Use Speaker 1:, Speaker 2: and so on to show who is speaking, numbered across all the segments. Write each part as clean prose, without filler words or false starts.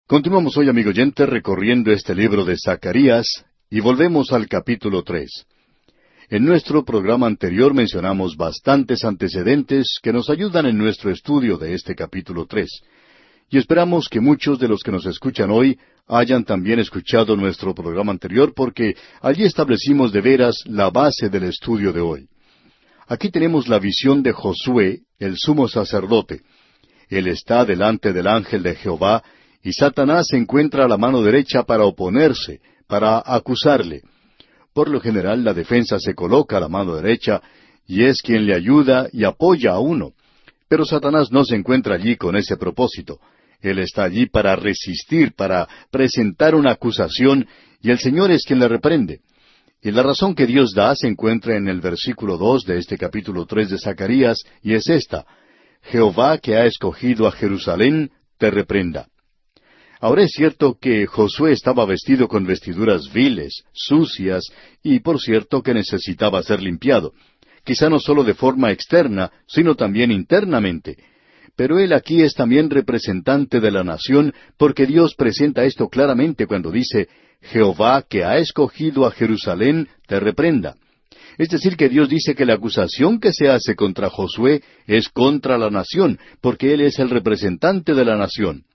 Speaker 1: Continuamos hoy, amigo oyente, recorriendo este libro de Zacarías y volvemos al capítulo 3. En nuestro programa anterior mencionamos bastantes antecedentes que nos ayudan en nuestro estudio de este capítulo 3. Y esperamos que muchos de los que nos escuchan hoy hayan también escuchado nuestro programa anterior porque allí establecimos de veras la base del estudio de hoy. Aquí tenemos la visión de Josué, el sumo sacerdote. Él está delante del ángel de Jehová y Satanás se encuentra a la mano derecha para oponerse, para acusarle. Por lo general la defensa se coloca a la mano derecha y es quien le ayuda y apoya a uno. Pero Satanás no se encuentra allí con ese propósito. Él está allí para resistir, para presentar una acusación, y el Señor es quien le reprende. Y la razón que Dios da se encuentra en el versículo 2 de este capítulo 3 de Zacarías, y es esta: Jehová que ha escogido a Jerusalén, te reprenda. Ahora es cierto que Josué estaba vestido con vestiduras viles, sucias, y por cierto que necesitaba ser limpiado. Quizá no solo de forma externa, sino también internamente. Pero él aquí es también representante de la nación, porque Dios presenta esto claramente cuando dice, Jehová que ha escogido a Jerusalén, te reprenda. Es decir, que Dios dice que la acusación que se hace contra Josué es contra la nación, porque él es el representante de la nación.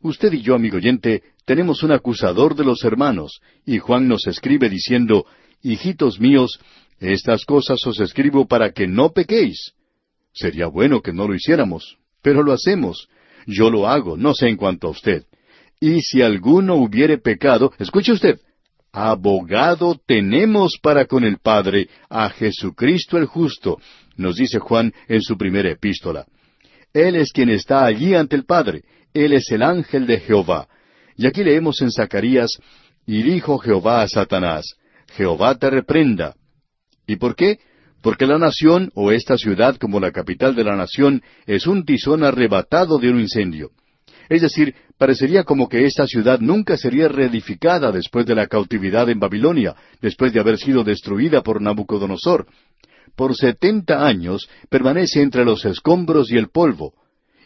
Speaker 1: Usted y yo, amigo oyente, tenemos un acusador de los hermanos, y Juan nos escribe diciendo, Hijitos míos, estas cosas os escribo para que no pequéis. Sería bueno que no lo hiciéramos, pero lo hacemos. Yo lo hago, no sé en cuanto a usted. Y si alguno hubiere pecado, escuche usted, abogado tenemos para con el Padre, a Jesucristo el justo, nos dice Juan en su primera epístola. Él es quien está allí ante el Padre. Él es el ángel de Jehová. Y aquí leemos en Zacarías, y dijo Jehová a Satanás, Jehová te reprenda. ¿Y por qué? Porque la nación, o esta ciudad como la capital de la nación, es un tizón arrebatado de un incendio. Es decir, parecería como que esta ciudad nunca sería reedificada después de la cautividad en Babilonia, después de haber sido destruida por Nabucodonosor. Por 70 años permanece entre los escombros y el polvo,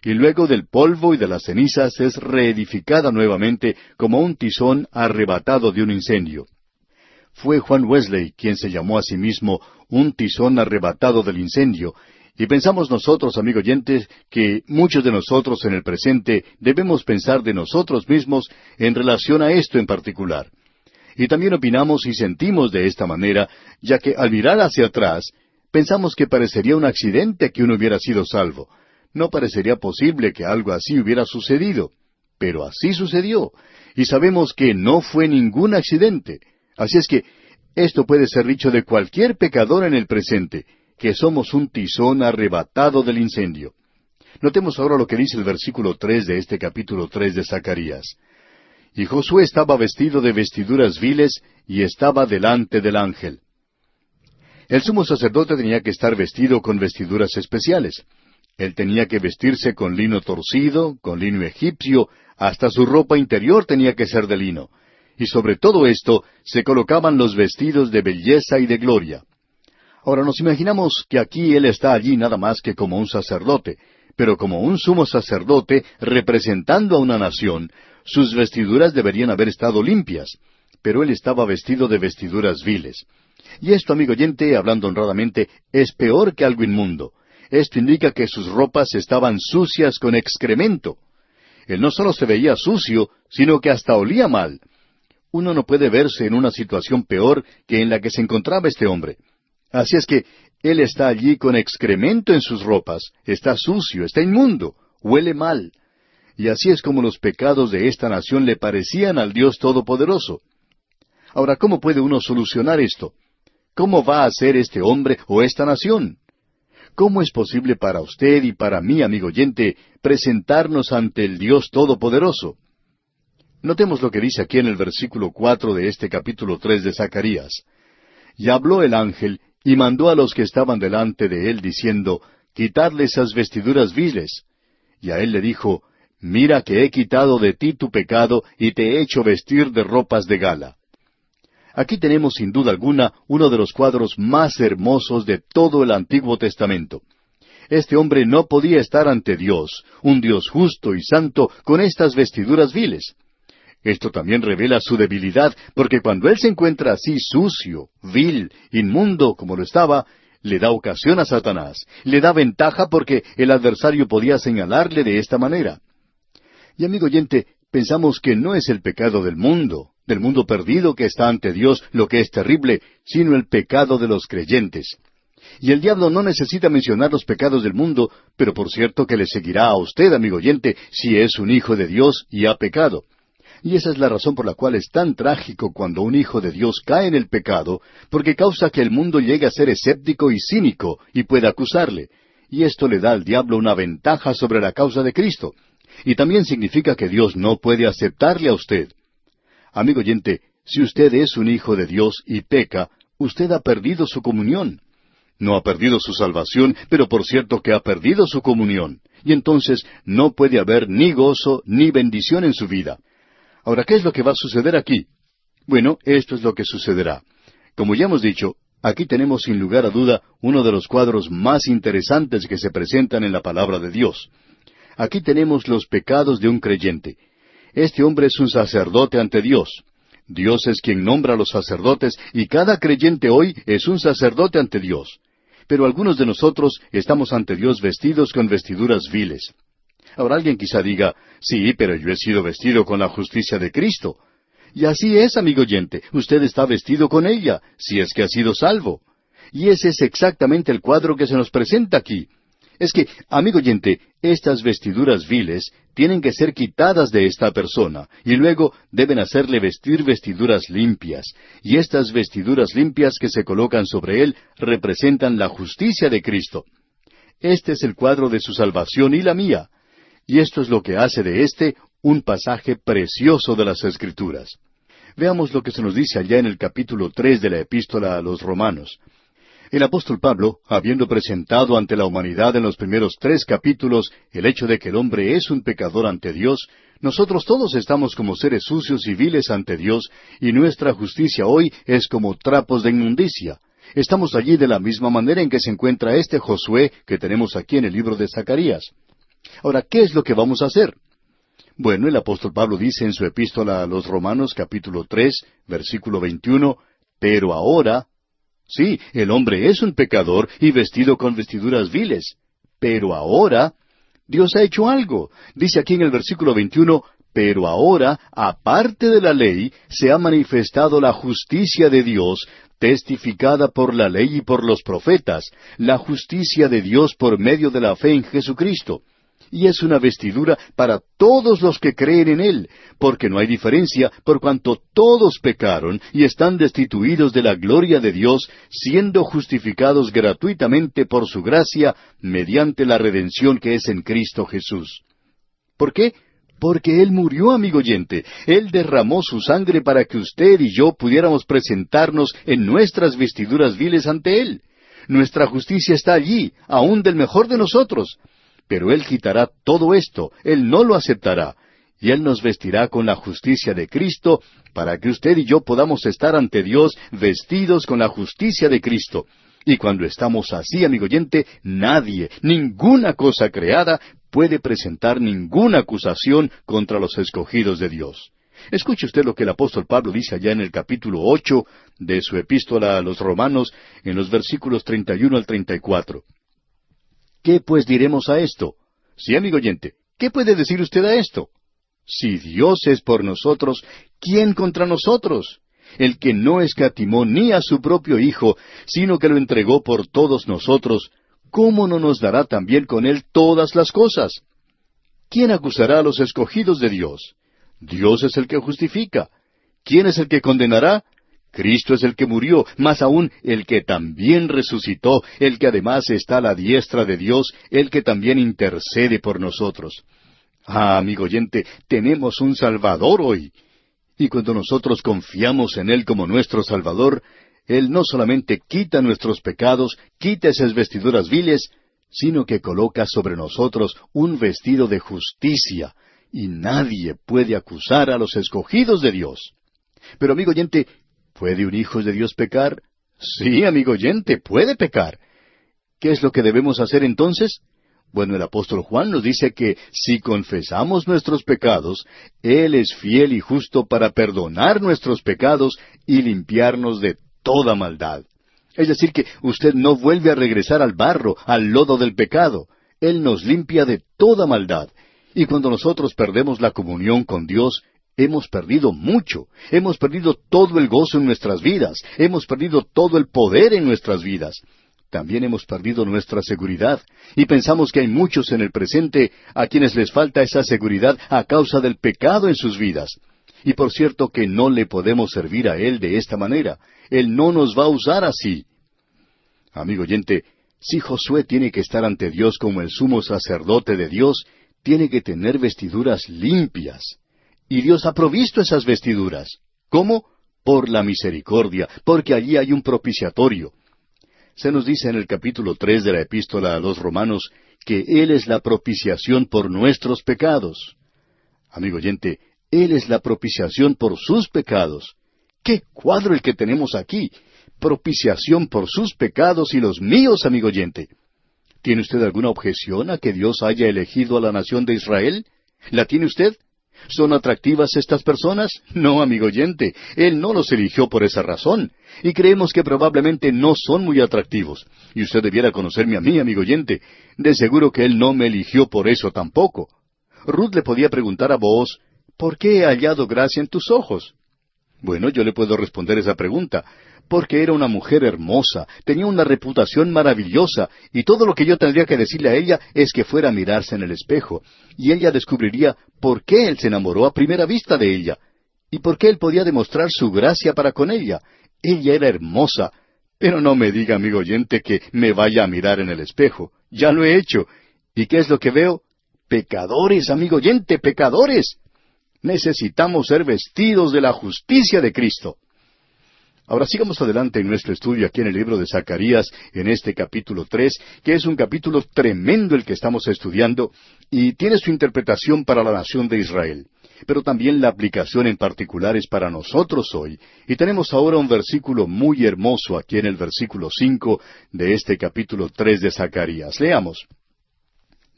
Speaker 1: y luego del polvo y de las cenizas es reedificada nuevamente como un tizón arrebatado de un incendio. Fue Juan Wesley quien se llamó a sí mismo un tizón arrebatado del incendio, y pensamos nosotros, amigo oyentes, que muchos de nosotros en el presente debemos pensar de nosotros mismos en relación a esto en particular. Y también opinamos y sentimos de esta manera, ya que al mirar hacia atrás, pensamos que parecería un accidente que uno hubiera sido salvo. No parecería posible que algo así hubiera sucedido, pero así sucedió, y sabemos que no fue ningún accidente. Así es que esto puede ser dicho de cualquier pecador en el presente, que somos un tizón arrebatado del incendio. Notemos ahora lo que dice el versículo 3 de este capítulo 3 de Zacarías. Y Josué estaba vestido de vestiduras viles, y estaba delante del ángel. El sumo sacerdote tenía que estar vestido con vestiduras especiales. Él tenía que vestirse con lino torcido, con lino egipcio, hasta su ropa interior tenía que ser de lino. Y sobre todo esto se colocaban los vestidos de belleza y de gloria. Ahora nos imaginamos que aquí él está allí nada más que como un sacerdote, pero como un sumo sacerdote representando a una nación, sus vestiduras deberían haber estado limpias, pero él estaba vestido de vestiduras viles. Y esto, amigo oyente, hablando honradamente, es peor que algo inmundo. Esto indica que sus ropas estaban sucias con excremento. Él no solo se veía sucio, sino que hasta olía mal. Uno no puede verse en una situación peor que en la que se encontraba este hombre. Así es que él está allí con excremento en sus ropas, está sucio, está inmundo, huele mal. Y así es como los pecados de esta nación le parecían al Dios Todopoderoso. Ahora, ¿cómo puede uno solucionar esto? ¿Cómo va a ser este hombre o esta nación? ¿Cómo es posible para usted y para mí, amigo oyente, presentarnos ante el Dios Todopoderoso? Notemos lo que dice aquí en el versículo 4 de este capítulo 3 de Zacarías. Y habló el ángel, y mandó a los que estaban delante de él, diciendo, Quitadle esas vestiduras viles. Y a él le dijo, Mira que he quitado de ti tu pecado, y te he hecho vestir de ropas de gala. Aquí tenemos sin duda alguna uno de los cuadros más hermosos de todo el Antiguo Testamento. Este hombre no podía estar ante Dios, un Dios justo y santo, con estas vestiduras viles. Esto también revela su debilidad, porque cuando él se encuentra así sucio, vil, inmundo como lo estaba, le da ocasión a Satanás, le da ventaja porque el adversario podía señalarle de esta manera. Y amigo oyente, pensamos que no es el pecado del mundo perdido que está ante Dios lo que es terrible, sino el pecado de los creyentes. Y el diablo no necesita mencionar los pecados del mundo, pero por cierto que le seguirá a usted, amigo oyente, si es un hijo de Dios y ha pecado. Y esa es la razón por la cual es tan trágico cuando un hijo de Dios cae en el pecado, porque causa que el mundo llegue a ser escéptico y cínico y pueda acusarle. Y esto le da al diablo una ventaja sobre la causa de Cristo. Y también significa que Dios no puede aceptarle a usted. Amigo oyente, si usted es un hijo de Dios y peca, usted ha perdido su comunión. No ha perdido su salvación, pero por cierto que ha perdido su comunión. Y entonces no puede haber ni gozo ni bendición en su vida. Ahora, ¿qué es lo que va a suceder aquí? Bueno, esto es lo que sucederá. Como ya hemos dicho, aquí tenemos sin lugar a duda uno de los cuadros más interesantes que se presentan en la palabra de Dios. Aquí tenemos los pecados de un creyente. Este hombre es un sacerdote ante Dios. Dios es quien nombra a los sacerdotes y cada creyente hoy es un sacerdote ante Dios. Pero algunos de nosotros estamos ante Dios vestidos con vestiduras viles. Ahora alguien quizá diga, sí, pero yo he sido vestido con la justicia de Cristo. Y así es, amigo oyente, usted está vestido con ella, si es que ha sido salvo. Y ese es exactamente el cuadro que se nos presenta aquí. Es que, amigo oyente, estas vestiduras viles tienen que ser quitadas de esta persona, y luego deben hacerle vestir vestiduras limpias. Y estas vestiduras limpias que se colocan sobre él representan la justicia de Cristo. Este es el cuadro de su salvación y la mía. Y esto es lo que hace de este un pasaje precioso de las Escrituras. Veamos lo que se nos dice allá en el capítulo 3 de la Epístola a los Romanos. El apóstol Pablo, habiendo presentado ante la humanidad en los primeros 3 capítulos el hecho de que el hombre es un pecador ante Dios, nosotros todos estamos como seres sucios y viles ante Dios, y nuestra justicia hoy es como trapos de inmundicia. Estamos allí de la misma manera en que se encuentra este Josué que tenemos aquí en el libro de Zacarías. Ahora, ¿qué es lo que vamos a hacer? Bueno, el apóstol Pablo dice en su epístola a los Romanos, capítulo 3, versículo 21, pero ahora, sí, el hombre es un pecador y vestido con vestiduras viles, pero ahora, Dios ha hecho algo. Dice aquí en el versículo 21, pero ahora, aparte de la ley, se ha manifestado la justicia de Dios, testificada por la ley y por los profetas, la justicia de Dios por medio de la fe en Jesucristo. Y es una vestidura para todos los que creen en Él, porque no hay diferencia, por cuanto todos pecaron y están destituidos de la gloria de Dios, siendo justificados gratuitamente por su gracia, mediante la redención que es en Cristo Jesús. ¿Por qué? Porque Él murió, amigo oyente. Él derramó su sangre para que usted y yo pudiéramos presentarnos en nuestras vestiduras viles ante Él. Nuestra justicia está allí, aún del mejor de nosotros. Pero Él quitará todo esto, Él no lo aceptará, y Él nos vestirá con la justicia de Cristo, para que usted y yo podamos estar ante Dios vestidos con la justicia de Cristo. Y cuando estamos así, amigo oyente, nadie, ninguna cosa creada, puede presentar ninguna acusación contra los escogidos de Dios. Escuche usted lo que el apóstol Pablo dice allá en el capítulo 8 de su epístola a los Romanos, en los versículos 31 al 34. ¿Qué pues diremos a esto? Sí, amigo oyente, ¿qué puede decir usted a esto? Si Dios es por nosotros, ¿quién contra nosotros? El que no escatimó ni a su propio Hijo, sino que lo entregó por todos nosotros, ¿cómo no nos dará también con Él todas las cosas? ¿Quién acusará a los escogidos de Dios? Dios es el que justifica. ¿Quién es el que condenará? Cristo es el que murió, más aún el que también resucitó, el que además está a la diestra de Dios, el que también intercede por nosotros. Ah, amigo oyente, tenemos un Salvador hoy. Y cuando nosotros confiamos en Él como nuestro Salvador, Él no solamente quita nuestros pecados, quita esas vestiduras viles, sino que coloca sobre nosotros un vestido de justicia, y nadie puede acusar a los escogidos de Dios. Pero, amigo oyente, ¿puede un hijo de Dios pecar? Sí, amigo oyente, puede pecar. ¿Qué es lo que debemos hacer entonces? Bueno, el apóstol Juan nos dice que si confesamos nuestros pecados, Él es fiel y justo para perdonar nuestros pecados y limpiarnos de toda maldad. Es decir, que usted no vuelve a regresar al barro, al lodo del pecado. Él nos limpia de toda maldad. Y cuando nosotros perdemos la comunión con Dios, hemos perdido mucho. Hemos perdido todo el gozo en nuestras vidas. Hemos perdido todo el poder en nuestras vidas. También hemos perdido nuestra seguridad, y pensamos que hay muchos en el presente a quienes les falta esa seguridad a causa del pecado en sus vidas. Y por cierto que no le podemos servir a Él de esta manera. Él no nos va a usar así. Amigo oyente, si Josué tiene que estar ante Dios como el sumo sacerdote de Dios, tiene que tener vestiduras limpias. Y Dios ha provisto esas vestiduras. ¿Cómo? Por la misericordia, porque allí hay un propiciatorio. Se nos dice en el capítulo 3 de la Epístola a los Romanos que Él es la propiciación por nuestros pecados. Amigo oyente, Él es la propiciación por sus pecados. ¡Qué cuadro el que tenemos aquí! Propiciación por sus pecados y los míos, amigo oyente. ¿Tiene usted alguna objeción a que Dios haya elegido a la nación de Israel? ¿La tiene usted? ¿Son atractivas estas personas? No, amigo oyente, Él no los eligió por esa razón. Y creemos que probablemente no son muy atractivos. Y usted debiera conocerme a mí, amigo oyente. De seguro que Él no me eligió por eso tampoco. Ruth le podía preguntar a Booz, ¿por qué he hallado gracia en tus ojos? Bueno, yo le puedo responder esa pregunta. Porque era una mujer hermosa, tenía una reputación maravillosa, y todo lo que yo tendría que decirle a ella es que fuera a mirarse en el espejo, y ella descubriría por qué él se enamoró a primera vista de ella, y por qué él podía demostrar su gracia para con ella. Ella era hermosa, pero no me diga, amigo oyente, que me vaya a mirar en el espejo. Ya lo he hecho. ¿Y qué es lo que veo? Pecadores, amigo oyente, pecadores. Necesitamos ser vestidos de la justicia de Cristo. Ahora sigamos adelante en nuestro estudio aquí en el libro de Zacarías, en este capítulo 3, que es un capítulo tremendo el que estamos estudiando, y tiene su interpretación para la nación de Israel. Pero también la aplicación en particular es para nosotros hoy, y tenemos ahora un versículo muy hermoso aquí en el versículo 5 de este capítulo 3 de Zacarías. Leamos.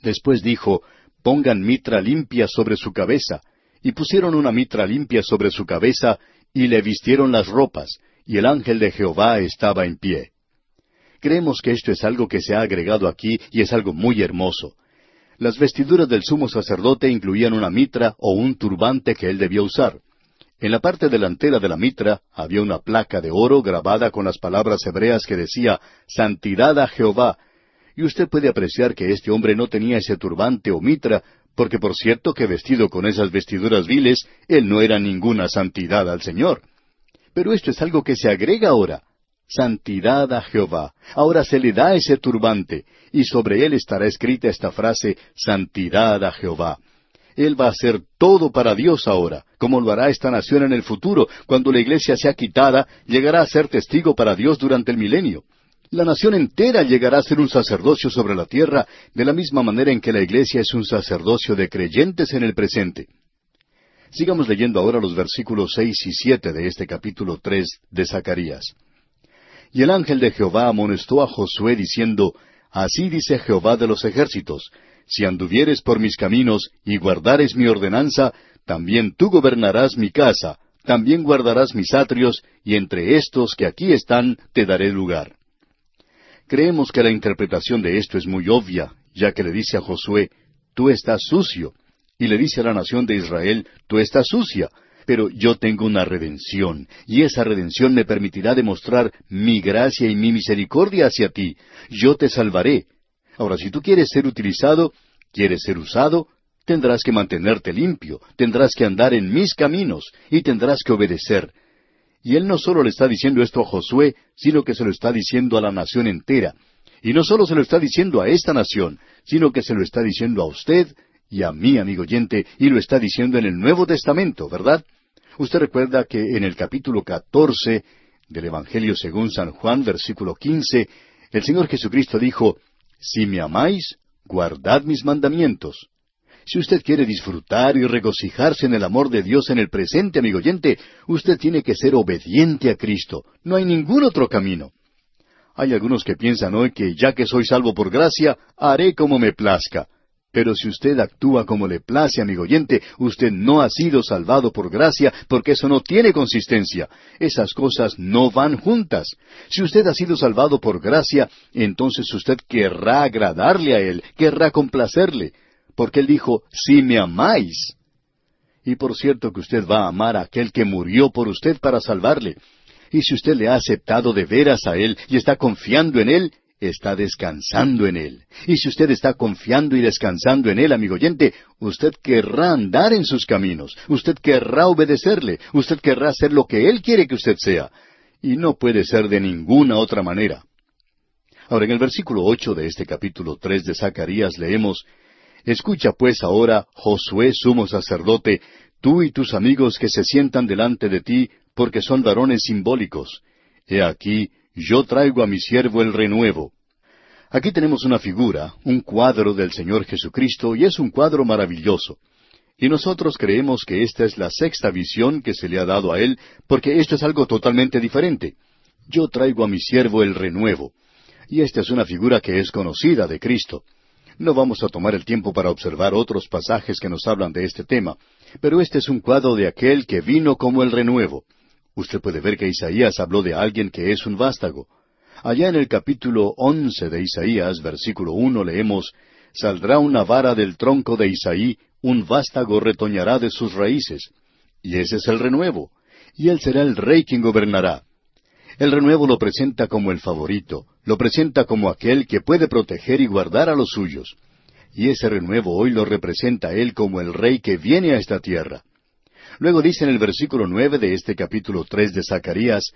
Speaker 1: Después dijo, pongan mitra limpia sobre su cabeza, y pusieron una mitra limpia sobre su cabeza, y le vistieron las ropas, y el ángel de Jehová estaba en pie. Creemos que esto es algo que se ha agregado aquí y es algo muy hermoso. Las vestiduras del sumo sacerdote incluían una mitra o un turbante que él debía usar. En la parte delantera de la mitra había una placa de oro grabada con las palabras hebreas que decía, Santidad a Jehová. Y usted puede apreciar que este hombre no tenía ese turbante o mitra, porque por cierto que vestido con esas vestiduras viles, él no era ninguna santidad al Señor. Pero esto es algo que se agrega ahora. Santidad a Jehová. Ahora se le da ese turbante, y sobre él estará escrita esta frase, Santidad a Jehová. Él va a hacer todo para Dios ahora, como lo hará esta nación en el futuro, cuando la iglesia sea quitada, llegará a ser testigo para Dios durante el milenio. La nación entera llegará a ser un sacerdocio sobre la tierra, de la misma manera en que la iglesia es un sacerdocio de creyentes en el presente. Sigamos leyendo ahora los versículos 6 y 7 de este capítulo 3 de Zacarías. Y el ángel de Jehová amonestó a Josué diciendo, Así dice Jehová de los ejércitos, si anduvieres por mis caminos y guardares mi ordenanza, también tú gobernarás mi casa, también guardarás mis atrios, y entre estos que aquí están te daré lugar. Creemos que la interpretación de esto es muy obvia, ya que le dice a Josué, tú estás sucio, y le dice a la nación de Israel, tú estás sucia, pero yo tengo una redención, y esa redención me permitirá demostrar mi gracia y mi misericordia hacia ti. Yo te salvaré. Ahora, si tú quieres ser utilizado, quieres ser usado, tendrás que mantenerte limpio, tendrás que andar en mis caminos, y tendrás que obedecer. Y él no solo le está diciendo esto a Josué, sino que se lo está diciendo a la nación entera. Y no solo se lo está diciendo a esta nación, sino que se lo está diciendo a usted y a mí, amigo oyente, y lo está diciendo en el Nuevo Testamento, ¿verdad? Usted recuerda que en el capítulo 14 del Evangelio según San Juan, versículo 15, el Señor Jesucristo dijo, Si me amáis, guardad mis mandamientos. Si usted quiere disfrutar y regocijarse en el amor de Dios en el presente, amigo oyente, usted tiene que ser obediente a Cristo. No hay ningún otro camino. Hay algunos que piensan hoy que ya que soy salvo por gracia, haré como me plazca. Pero si usted actúa como le place, amigo oyente, usted no ha sido salvado por gracia, porque eso no tiene consistencia. Esas cosas no van juntas. Si usted ha sido salvado por gracia, entonces usted querrá agradarle a Él, querrá complacerle, porque Él dijo, si me amáis. Y por cierto que usted va a amar a aquel que murió por usted para salvarle. Y si usted le ha aceptado de veras a Él y está confiando en Él, está descansando en Él. Y si usted está confiando y descansando en Él, amigo oyente, usted querrá andar en sus caminos, usted querrá obedecerle, usted querrá hacer lo que Él quiere que usted sea. Y no puede ser de ninguna otra manera. Ahora, en el versículo 8 de este capítulo 3 de Zacarías leemos, Escucha pues ahora, Josué, sumo sacerdote, tú y tus amigos que se sientan delante de ti, porque son varones simbólicos. He aquí, yo traigo a mi siervo el renuevo. Aquí tenemos una figura, un cuadro del Señor Jesucristo, y es un cuadro maravilloso. Y nosotros creemos que esta es la sexta visión que se le ha dado a Él, porque esto es algo totalmente diferente. Yo traigo a mi siervo el renuevo. Y esta es una figura que es conocida de Cristo. No vamos a tomar el tiempo para observar otros pasajes que nos hablan de este tema, pero este es un cuadro de aquel que vino como el renuevo. Usted puede ver que Isaías habló de alguien que es un vástago. Allá en el capítulo 11 de Isaías, versículo 1, leemos, Saldrá una vara del tronco de Isaí, un vástago retoñará de sus raíces. Y ese es el renuevo. Y él será el rey quien gobernará. El renuevo lo presenta como el favorito, lo presenta como aquel que puede proteger y guardar a los suyos. Y ese renuevo hoy lo representa a él como el rey que viene a esta tierra. Luego dice en el versículo 9 de este capítulo 3 de Zacarías,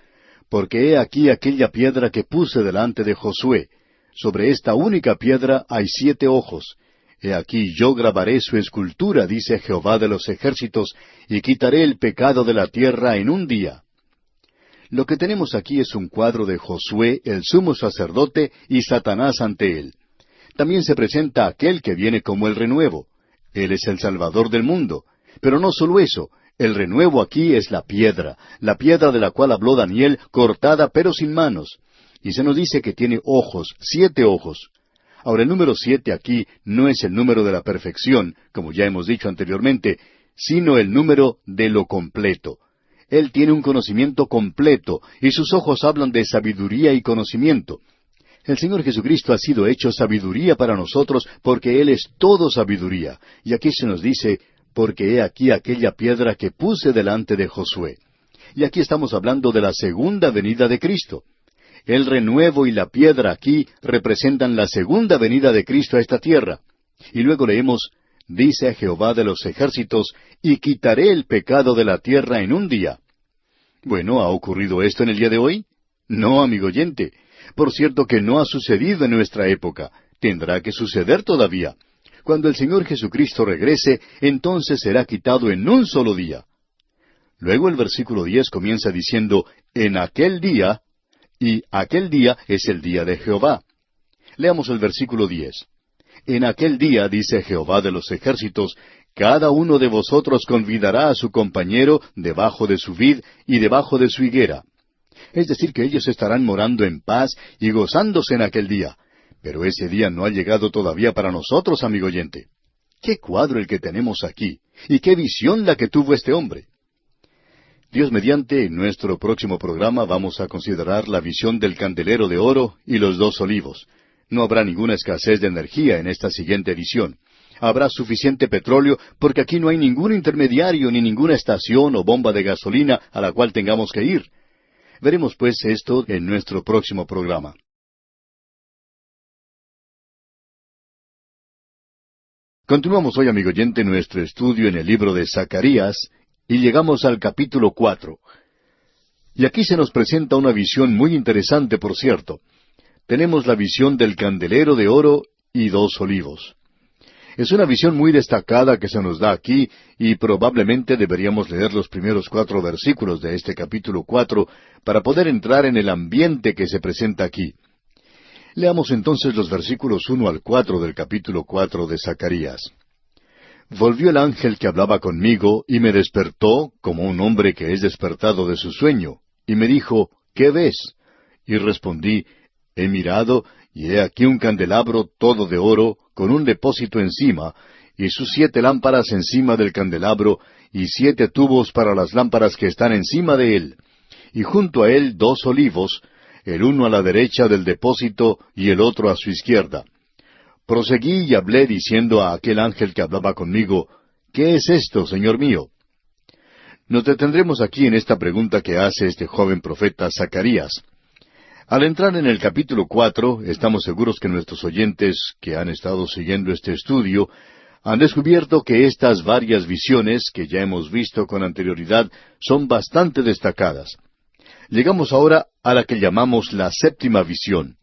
Speaker 1: Porque he aquí aquella piedra que puse delante de Josué. Sobre esta única piedra hay 7 ojos. He aquí yo grabaré su escultura, dice Jehová de los ejércitos, y quitaré el pecado de la tierra en un día. Lo que tenemos aquí es un cuadro de Josué, el sumo sacerdote, y Satanás ante él. También se presenta aquel que viene como el renuevo. Él es el Salvador del mundo. Pero no solo eso, el renuevo aquí es la piedra de la cual habló Daniel, cortada pero sin manos. Y se nos dice que tiene ojos, 7 ojos. Ahora el número 7 aquí no es el número de la perfección, como ya hemos dicho anteriormente, sino el número de lo completo. Él tiene un conocimiento completo, y sus ojos hablan de sabiduría y conocimiento. El Señor Jesucristo ha sido hecho sabiduría para nosotros, porque Él es todo sabiduría. Y aquí se nos dice, porque he aquí aquella piedra que puse delante de Josué. Y aquí estamos hablando de la segunda venida de Cristo. El renuevo y la piedra aquí representan la segunda venida de Cristo a esta tierra. Y luego leemos, dice Jehová de los ejércitos, y quitaré el pecado de la tierra en un día. Bueno, ¿ha ocurrido esto en el día de hoy? No, amigo oyente. Por cierto que no ha sucedido en nuestra época. Tendrá que suceder todavía. Cuando el Señor Jesucristo regrese, entonces será quitado en un solo día. Luego el versículo 10 comienza diciendo, en aquel día, y aquel día es el día de Jehová. Leamos el versículo 10. En aquel día, dice Jehová de los ejércitos, cada uno de vosotros convidará a su compañero debajo de su vid y debajo de su higuera. Es decir, que ellos estarán morando en paz y gozándose en aquel día. Pero ese día no ha llegado todavía para nosotros, amigo oyente. ¡Qué cuadro el que tenemos aquí! ¡Y qué visión la que tuvo este hombre! Dios mediante, en nuestro próximo programa vamos a considerar la visión del candelero de oro y los 2 olivos. No habrá ninguna escasez de energía en esta siguiente edición. Habrá suficiente petróleo porque aquí no hay ningún intermediario ni ninguna estación o bomba de gasolina a la cual tengamos que ir. Veremos pues esto en nuestro próximo programa. Continuamos hoy, amigo oyente, nuestro estudio en el libro de Zacarías, y llegamos al capítulo 4. Y aquí se nos presenta una visión muy interesante, por cierto. Tenemos la visión del candelero de oro y 2 olivos. Es una visión muy destacada que se nos da aquí, y probablemente deberíamos leer los primeros 4 versículos de este capítulo 4 para poder entrar en el ambiente que se presenta aquí. Leamos entonces los versículos 1 al 4 del capítulo 4 de Zacarías. Volvió el ángel que hablaba conmigo, y me despertó, como un hombre que es despertado de su sueño, y me dijo, ¿qué ves? Y respondí, He mirado, y he aquí un candelabro todo de oro, con un depósito encima, y sus 7 lámparas encima del candelabro, y 7 tubos para las lámparas que están encima de él. Y junto a él 2 olivos, el uno a la derecha del depósito y el otro a su izquierda. Proseguí y hablé diciendo a aquel ángel que hablaba conmigo, ¿qué es esto, Señor mío? Nos detendremos aquí en esta pregunta que hace este joven profeta Zacarías. Al entrar en el capítulo 4, estamos seguros que nuestros oyentes que han estado siguiendo este estudio han descubierto que estas varias visiones que ya hemos visto con anterioridad son bastante destacadas. Llegamos ahora a la que llamamos la 7ª visión.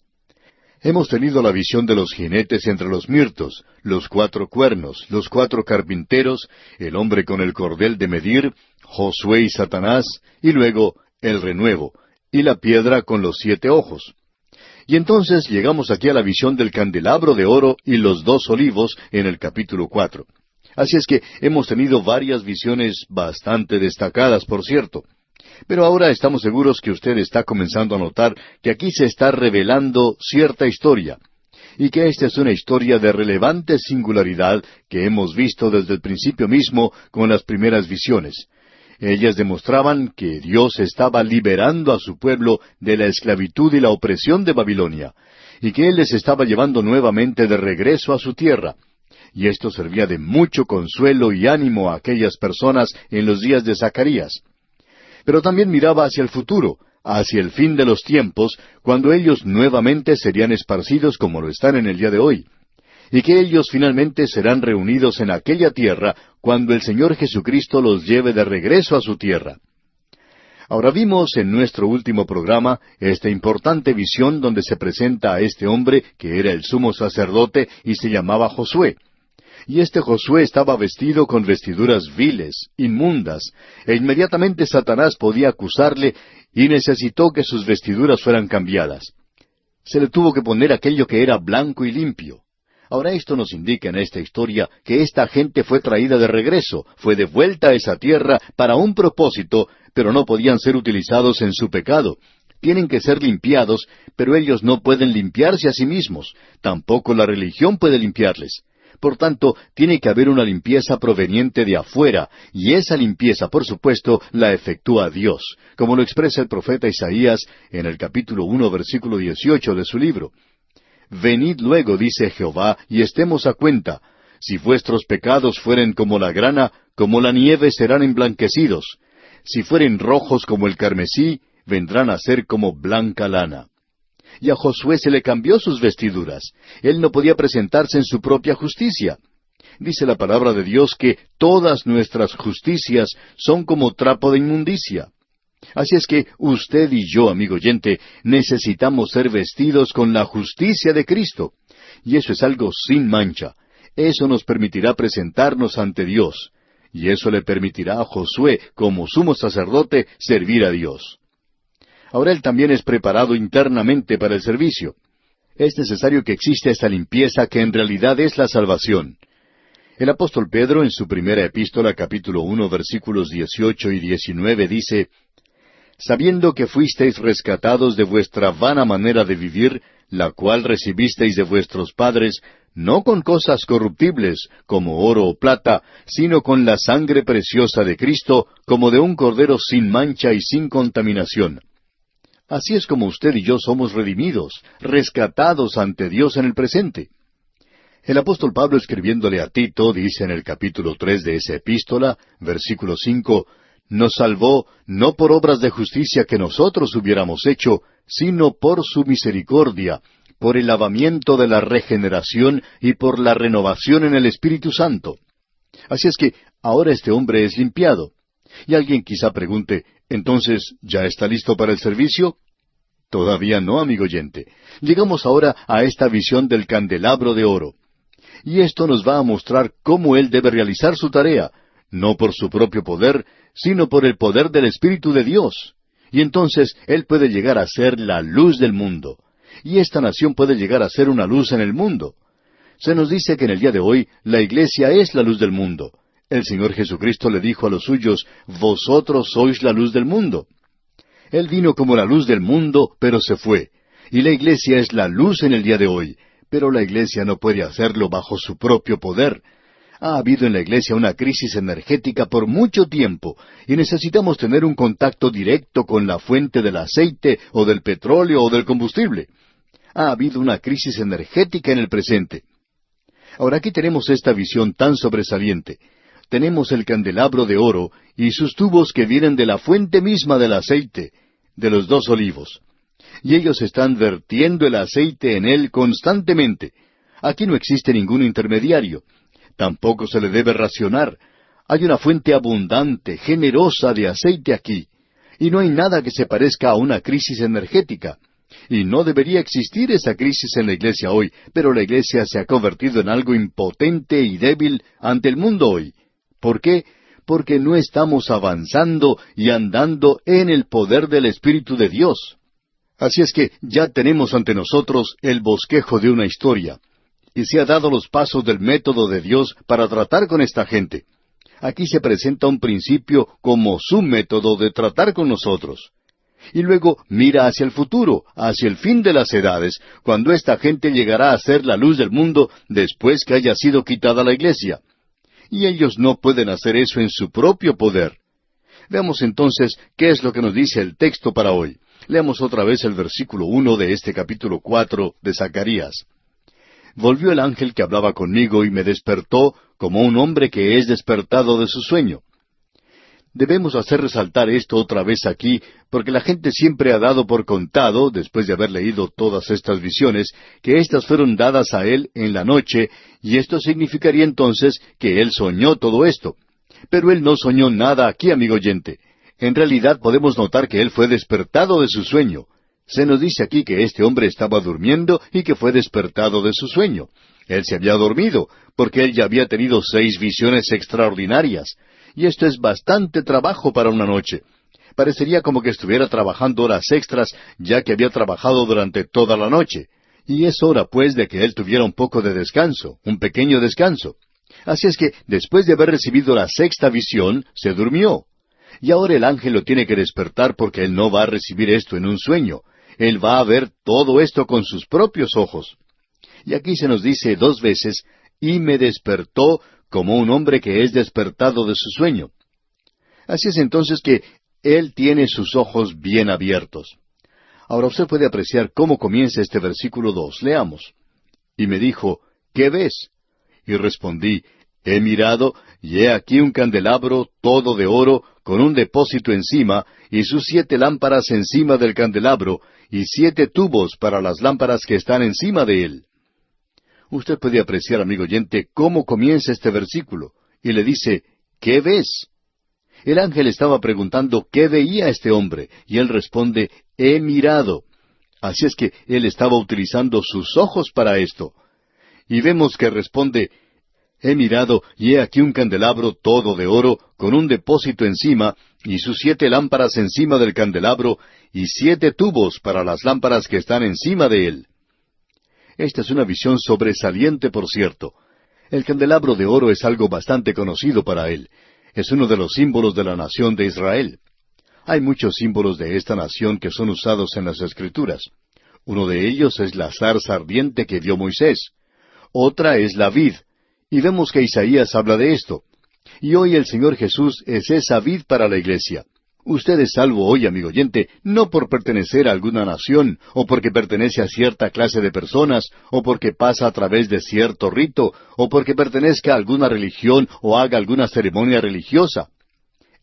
Speaker 1: Hemos tenido la visión de los jinetes entre los mirtos, los 4 cuernos, los 4 carpinteros, el hombre con el cordel de medir, Josué y Satanás, y luego el renuevo, y la piedra con los 7 ojos. Y entonces llegamos aquí a la visión del candelabro de oro y los 2 olivos en el capítulo 4. Así es que hemos tenido varias visiones bastante destacadas, por cierto. Pero ahora estamos seguros que usted está comenzando a notar que aquí se está revelando cierta historia, y que esta es una historia de relevante singularidad que hemos visto desde el principio mismo con las primeras visiones. Ellas demostraban que Dios estaba liberando a su pueblo de la esclavitud y la opresión de Babilonia, y que Él les estaba llevando nuevamente de regreso a su tierra. Y esto servía de mucho consuelo y ánimo a aquellas personas en los días de Zacarías. Pero también miraba hacia el futuro, hacia el fin de los tiempos, cuando ellos nuevamente serían esparcidos como lo están en el día de hoy, y que ellos finalmente serán reunidos en aquella tierra cuando el Señor Jesucristo los lleve de regreso a su tierra. Ahora vimos en nuestro último programa esta importante visión donde se presenta a este hombre que era el sumo sacerdote y se llamaba Josué. Y este Josué estaba vestido con vestiduras viles, inmundas, e inmediatamente Satanás podía acusarle y necesitó que sus vestiduras fueran cambiadas. Se le tuvo que poner aquello que era blanco y limpio. Ahora esto nos indica en esta historia que esta gente fue traída de regreso, fue de vuelta a esa tierra para un propósito, pero no podían ser utilizados en su pecado. Tienen que ser limpiados, pero ellos no pueden limpiarse a sí mismos. Tampoco la religión puede limpiarles. Por tanto, tiene que haber una limpieza proveniente de afuera, y esa limpieza, por supuesto, la efectúa Dios, como lo expresa el profeta Isaías en el capítulo 1, versículo 18 de su libro. Venid luego, dice Jehová, y estemos a cuenta. Si vuestros pecados fueren como la grana, como la nieve serán emblanquecidos. Si fueren rojos como el carmesí, vendrán a ser como blanca lana. Y a Josué se le cambió sus vestiduras. Él no podía presentarse en su propia justicia. Dice la palabra de Dios que todas nuestras justicias son como trapo de inmundicia. Así es que usted y yo, amigo oyente, necesitamos ser vestidos con la justicia de Cristo. Y eso es algo sin mancha. Eso nos permitirá presentarnos ante Dios. Y eso le permitirá a Josué, como sumo sacerdote, servir a Dios. Ahora él también es preparado internamente para el servicio. Es necesario que exista esta limpieza que en realidad es la salvación. El apóstol Pedro en su primera epístola, capítulo 1, versículos 18 y 19, dice, «Sabiendo que fuisteis rescatados de vuestra vana manera de vivir, la cual recibisteis de vuestros padres, no con cosas corruptibles, como oro o plata, sino con la sangre preciosa de Cristo, como de un cordero sin mancha y sin contaminación». Así es como usted y yo somos redimidos, rescatados ante Dios en el presente. El apóstol Pablo, escribiéndole a Tito, dice en el capítulo 3 de esa epístola, versículo 5, «Nos salvó no por obras de justicia que nosotros hubiéramos hecho, sino por su misericordia, por el lavamiento de la regeneración y por la renovación en el Espíritu Santo». Así es que ahora este hombre es limpiado. Y alguien quizá pregunte, ¿entonces ya está listo para el servicio? Todavía no, amigo oyente. Llegamos ahora a esta visión del candelabro de oro. Y esto nos va a mostrar cómo él debe realizar su tarea, no por su propio poder, sino por el poder del Espíritu de Dios. Y entonces él puede llegar a ser la luz del mundo. Y esta nación puede llegar a ser una luz en el mundo. Se nos dice que en el día de hoy la iglesia es la luz del mundo. El Señor Jesucristo le dijo a los suyos, «Vosotros sois la luz del mundo». Él vino como la luz del mundo, pero se fue. Y la iglesia es la luz en el día de hoy, pero la iglesia no puede hacerlo bajo su propio poder. Ha habido en la iglesia una crisis energética por mucho tiempo, y necesitamos tener un contacto directo con la fuente del aceite, o del petróleo, o del combustible. Ha habido una crisis energética en el presente. Ahora aquí tenemos esta visión tan sobresaliente. Tenemos el candelabro de oro y sus tubos que vienen de la fuente misma del aceite, de los 2 olivos. Y ellos están vertiendo el aceite en él constantemente. Aquí no existe ningún intermediario. Tampoco se le debe racionar. Hay una fuente abundante, generosa de aceite aquí. Y no hay nada que se parezca a una crisis energética. Y no debería existir esa crisis en la iglesia hoy, pero la iglesia se ha convertido en algo impotente y débil ante el mundo hoy. ¿Por qué? Porque no estamos avanzando y andando en el poder del Espíritu de Dios. Así es que ya tenemos ante nosotros el bosquejo de una historia, y se ha dado los pasos del método de Dios para tratar con esta gente. Aquí se presenta un principio como su método de tratar con nosotros. Y luego mira hacia el futuro, hacia el fin de las edades, cuando esta gente llegará a ser la luz del mundo después que haya sido quitada la iglesia. Y ellos no pueden hacer eso en su propio poder. Veamos entonces qué es lo que nos dice el texto para hoy. Leamos otra vez el versículo 1 de este capítulo 4 de Zacarías. Volvió el ángel que hablaba conmigo y me despertó como un hombre que es despertado de su sueño. Debemos hacer resaltar esto otra vez aquí, porque la gente siempre ha dado por contado, después de haber leído todas estas visiones, que éstas fueron dadas a él en la noche, y esto significaría entonces que él soñó todo esto. Pero él no soñó nada aquí, amigo oyente. En realidad podemos notar que él fue despertado de su sueño. Se nos dice aquí que este hombre estaba durmiendo y que fue despertado de su sueño. Él se había dormido, porque él ya había tenido 6 visiones extraordinarias. Y esto es bastante trabajo para una noche. Parecería como que estuviera trabajando horas extras, ya que había trabajado durante toda la noche. Y es hora, pues, de que él tuviera un poco de descanso, un pequeño descanso. Así es que, después de haber recibido la 6ª visión, se durmió. Y ahora el ángel lo tiene que despertar porque él no va a recibir esto en un sueño. Él va a ver todo esto con sus propios ojos. Y aquí se nos dice 2 veces, y me despertó como un hombre que es despertado de su sueño. Así es entonces que él tiene sus ojos bien abiertos. Ahora usted puede apreciar cómo comienza este versículo 2. Leamos. Y me dijo, ¿qué ves? Y respondí, he mirado, y he aquí un candelabro todo de oro, con un depósito encima, y sus 7 lámparas encima del candelabro, y 7 tubos para las lámparas que están encima de él. Usted puede apreciar, amigo oyente, cómo comienza este versículo, y le dice, ¿qué ves? El ángel estaba preguntando qué veía este hombre, y él responde, he mirado. Así es que él estaba utilizando sus ojos para esto. Y vemos que responde, he mirado, y he aquí un candelabro todo de oro, con un depósito encima, y sus 7 lámparas encima del candelabro, y 7 tubos para las lámparas que están encima de él. Esta es una visión sobresaliente, por cierto. El candelabro de oro es algo bastante conocido para él. Es uno de los símbolos de la nación de Israel. Hay muchos símbolos de esta nación que son usados en las Escrituras. Uno de ellos es la zarza ardiente que vio Moisés. Otra es la vid. Y vemos que Isaías habla de esto. Y hoy el Señor Jesús es esa vid para la iglesia. Usted es salvo hoy, amigo oyente, no por pertenecer a alguna nación, o porque pertenece a cierta clase de personas, o porque pasa a través de cierto rito, o porque pertenezca a alguna religión o haga alguna ceremonia religiosa.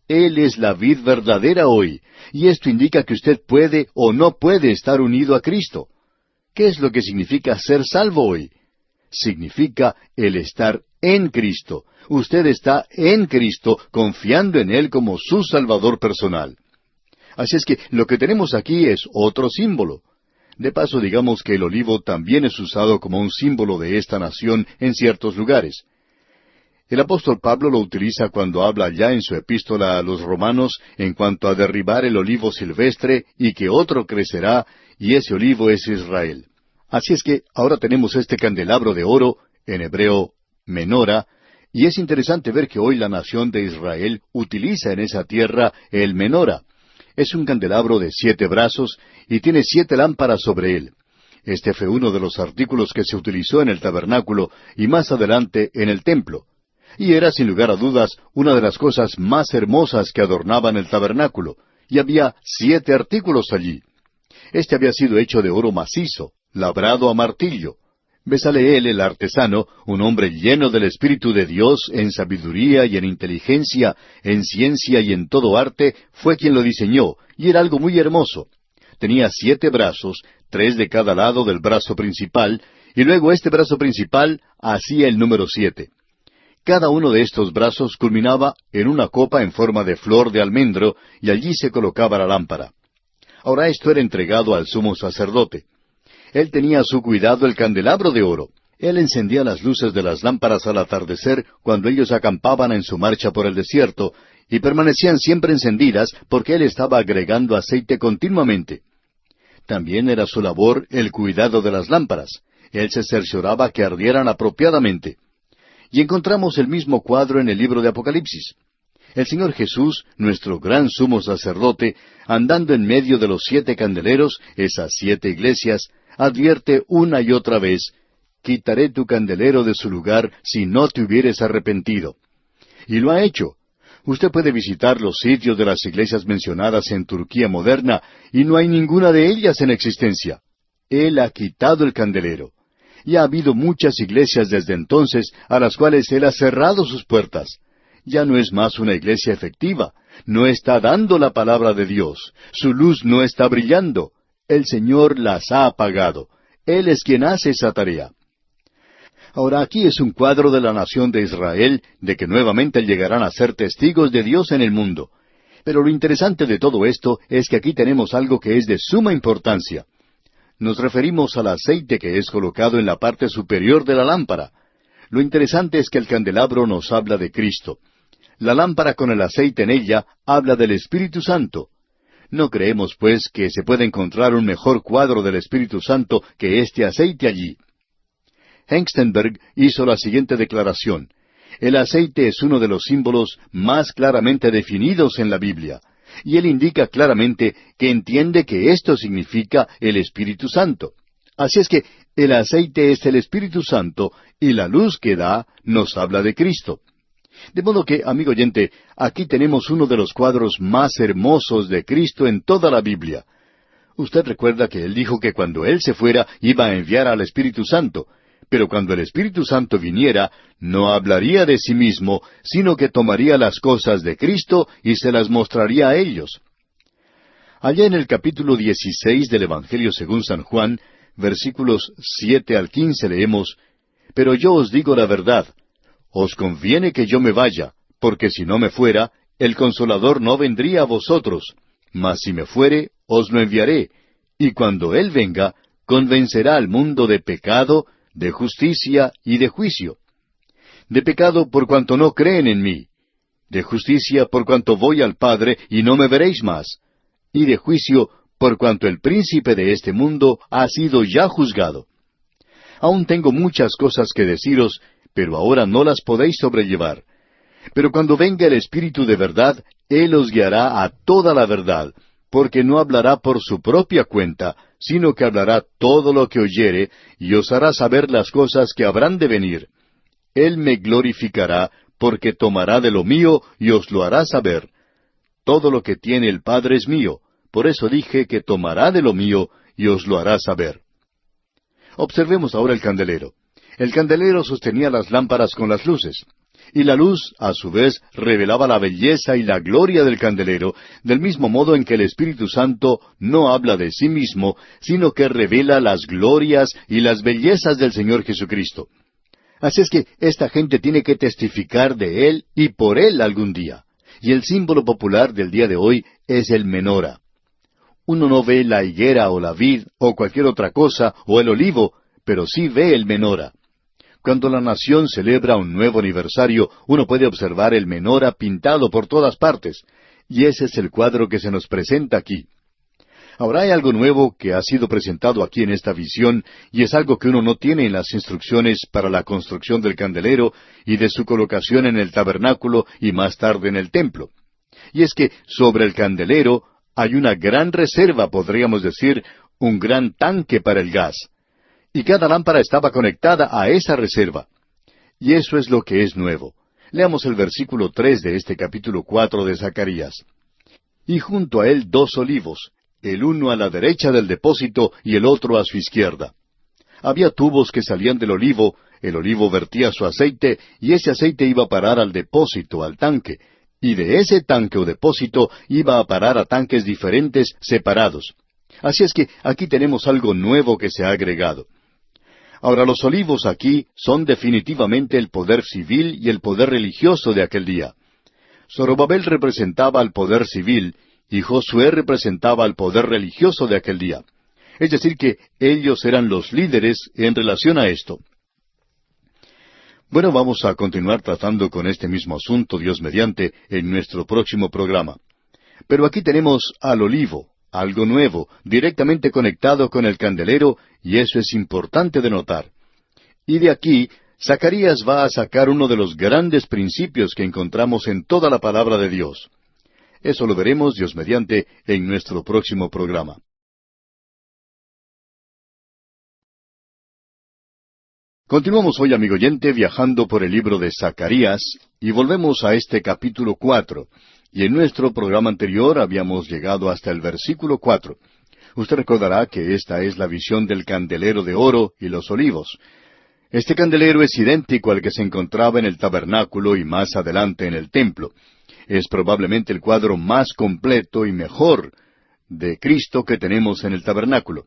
Speaker 1: Él es la vid verdadera hoy, y esto indica que usted puede o no puede estar unido a Cristo. ¿Qué es lo que significa ser salvo hoy? Significa el estar en Cristo. Usted está en Cristo, confiando en Él como su Salvador personal. Así es que lo que tenemos aquí es otro símbolo. De paso, digamos que el olivo también es usado como un símbolo de esta nación en ciertos lugares. El apóstol Pablo lo utiliza cuando habla ya en su epístola a los romanos en cuanto a derribar el olivo silvestre y que otro crecerá, y ese olivo es Israel. Así es que ahora tenemos este candelabro de oro, en hebreo menora, y es interesante ver que hoy la nación de Israel utiliza en esa tierra el menora. Es un candelabro de 7 brazos y tiene 7 lámparas sobre él. Este fue uno de los artículos que se utilizó en el tabernáculo y más adelante en el templo. Y era sin lugar a dudas una de las cosas más hermosas que adornaban el tabernáculo. Y había 7 artículos allí. Este había sido hecho de oro macizo, labrado a martillo. Bezaleel, el artesano, un hombre lleno del Espíritu de Dios en sabiduría y en inteligencia, en ciencia y en todo arte, fue quien lo diseñó, y era algo muy hermoso. Tenía 7 brazos, 3 de cada lado del brazo principal, y luego este brazo principal hacía el número 7. Cada uno de estos brazos culminaba en una copa en forma de flor de almendro, y allí se colocaba la lámpara. Ahora esto era entregado al sumo sacerdote. Él tenía a su cuidado el candelabro de oro. Él encendía las luces de las lámparas al atardecer cuando ellos acampaban en su marcha por el desierto, y permanecían siempre encendidas porque él estaba agregando aceite continuamente. También era su labor el cuidado de las lámparas. Él se cercioraba que ardieran apropiadamente. Y encontramos el mismo cuadro en el libro de Apocalipsis. El Señor Jesús, nuestro gran sumo sacerdote, andando en medio de los 7 candeleros, esas 7 iglesias, advierte una y otra vez: quitaré tu candelero de su lugar si no te hubieres arrepentido. Y lo ha hecho. Usted puede visitar los sitios de las iglesias mencionadas en Turquía moderna, y no hay ninguna de ellas en existencia. Él ha quitado el candelero. Y ha habido muchas iglesias desde entonces a las cuales Él ha cerrado sus puertas. Ya no es más una iglesia efectiva. No está dando la palabra de Dios. Su luz no está brillando. El Señor las ha apagado. Él es quien hace esa tarea. Ahora aquí es un cuadro de la nación de Israel, de que nuevamente llegarán a ser testigos de Dios en el mundo. Pero lo interesante de todo esto es que aquí tenemos algo que es de suma importancia. Nos referimos al aceite que es colocado en la parte superior de la lámpara. Lo interesante es que el candelabro nos habla de Cristo. La lámpara con el aceite en ella habla del Espíritu Santo. No creemos, pues, que se pueda encontrar un mejor cuadro del Espíritu Santo que este aceite allí. Hengstenberg hizo la siguiente declaración: el aceite es uno de los símbolos más claramente definidos en la Biblia, y él indica claramente que entiende que esto significa el Espíritu Santo. Así es que el aceite es el Espíritu Santo, y la luz que da nos habla de Cristo. De modo que, amigo oyente, aquí tenemos uno de los cuadros más hermosos de Cristo en toda la Biblia. Usted recuerda que Él dijo que cuando Él se fuera iba a enviar al Espíritu Santo, pero cuando el Espíritu Santo viniera, no hablaría de sí mismo, sino que tomaría las cosas de Cristo y se las mostraría a ellos. Allá en el capítulo 16 del Evangelio según San Juan, versículos 7 al 15 leemos: pero yo os digo la verdad, os conviene que yo me vaya, porque si no me fuera, el Consolador no vendría a vosotros, mas si me fuere, os lo enviaré, y cuando Él venga, convencerá al mundo de pecado, de justicia y de juicio. De pecado por cuanto no creen en mí, de justicia por cuanto voy al Padre y no me veréis más, y de juicio por cuanto el príncipe de este mundo ha sido ya juzgado. Aún tengo muchas cosas que deciros, pero ahora no las podéis sobrellevar. Pero cuando venga el Espíritu de verdad, Él os guiará a toda la verdad, porque no hablará por su propia cuenta, sino que hablará todo lo que oyere, y os hará saber las cosas que habrán de venir. Él me glorificará, porque tomará de lo mío y os lo hará saber. Todo lo que tiene el Padre es mío, por eso dije que tomará de lo mío y os lo hará saber. Observemos ahora el candelero. El candelero sostenía las lámparas con las luces, y la luz, a su vez, revelaba la belleza y la gloria del candelero, del mismo modo en que el Espíritu Santo no habla de sí mismo, sino que revela las glorias y las bellezas del Señor Jesucristo. Así es que esta gente tiene que testificar de Él y por Él algún día. Y el símbolo popular del día de hoy es el menora. Uno no ve la higuera o la vid o cualquier otra cosa o el olivo, pero sí ve el menora. Cuando la nación celebra un nuevo aniversario, uno puede observar el menora pintado por todas partes, y ese es el cuadro que se nos presenta aquí. Ahora hay algo nuevo que ha sido presentado aquí en esta visión, y es algo que uno no tiene en las instrucciones para la construcción del candelero y de su colocación en el tabernáculo y más tarde en el templo. Y es que sobre el candelero hay una gran reserva, podríamos decir, un gran tanque para el gas. Y cada lámpara estaba conectada a esa reserva. Y eso es lo que es nuevo. Leamos el versículo 3 de este capítulo 4 de Zacarías. Y junto a él 2 olivos, el uno a la derecha del depósito y el otro a su izquierda. Había tubos que salían del olivo, el olivo vertía su aceite, y ese aceite iba a parar al depósito, al tanque, y de ese tanque o depósito iba a parar a tanques diferentes, separados. Así es que aquí tenemos algo nuevo que se ha agregado. Ahora, los olivos aquí son definitivamente el poder civil y el poder religioso de aquel día. Zorobabel representaba al poder civil y Josué representaba al poder religioso de aquel día. Es decir, que ellos eran los líderes en relación a esto. Bueno, vamos a continuar tratando con este mismo asunto, Dios mediante, en nuestro próximo programa. Pero aquí tenemos al olivo, algo nuevo, directamente conectado con el candelero, y eso es importante de notar. Y de aquí, Zacarías va a sacar uno de los grandes principios que encontramos en toda la palabra de Dios. Eso lo veremos, Dios mediante, en nuestro próximo programa. Continuamos hoy, amigo oyente, viajando por el libro de Zacarías, y volvemos a este capítulo 4. Y en nuestro programa anterior habíamos llegado hasta el versículo 4. Usted recordará que esta es la visión del candelero de oro y los olivos. Este candelero es idéntico al que se encontraba en el tabernáculo y más adelante en el templo. Es probablemente el cuadro más completo y mejor de Cristo que tenemos en el tabernáculo.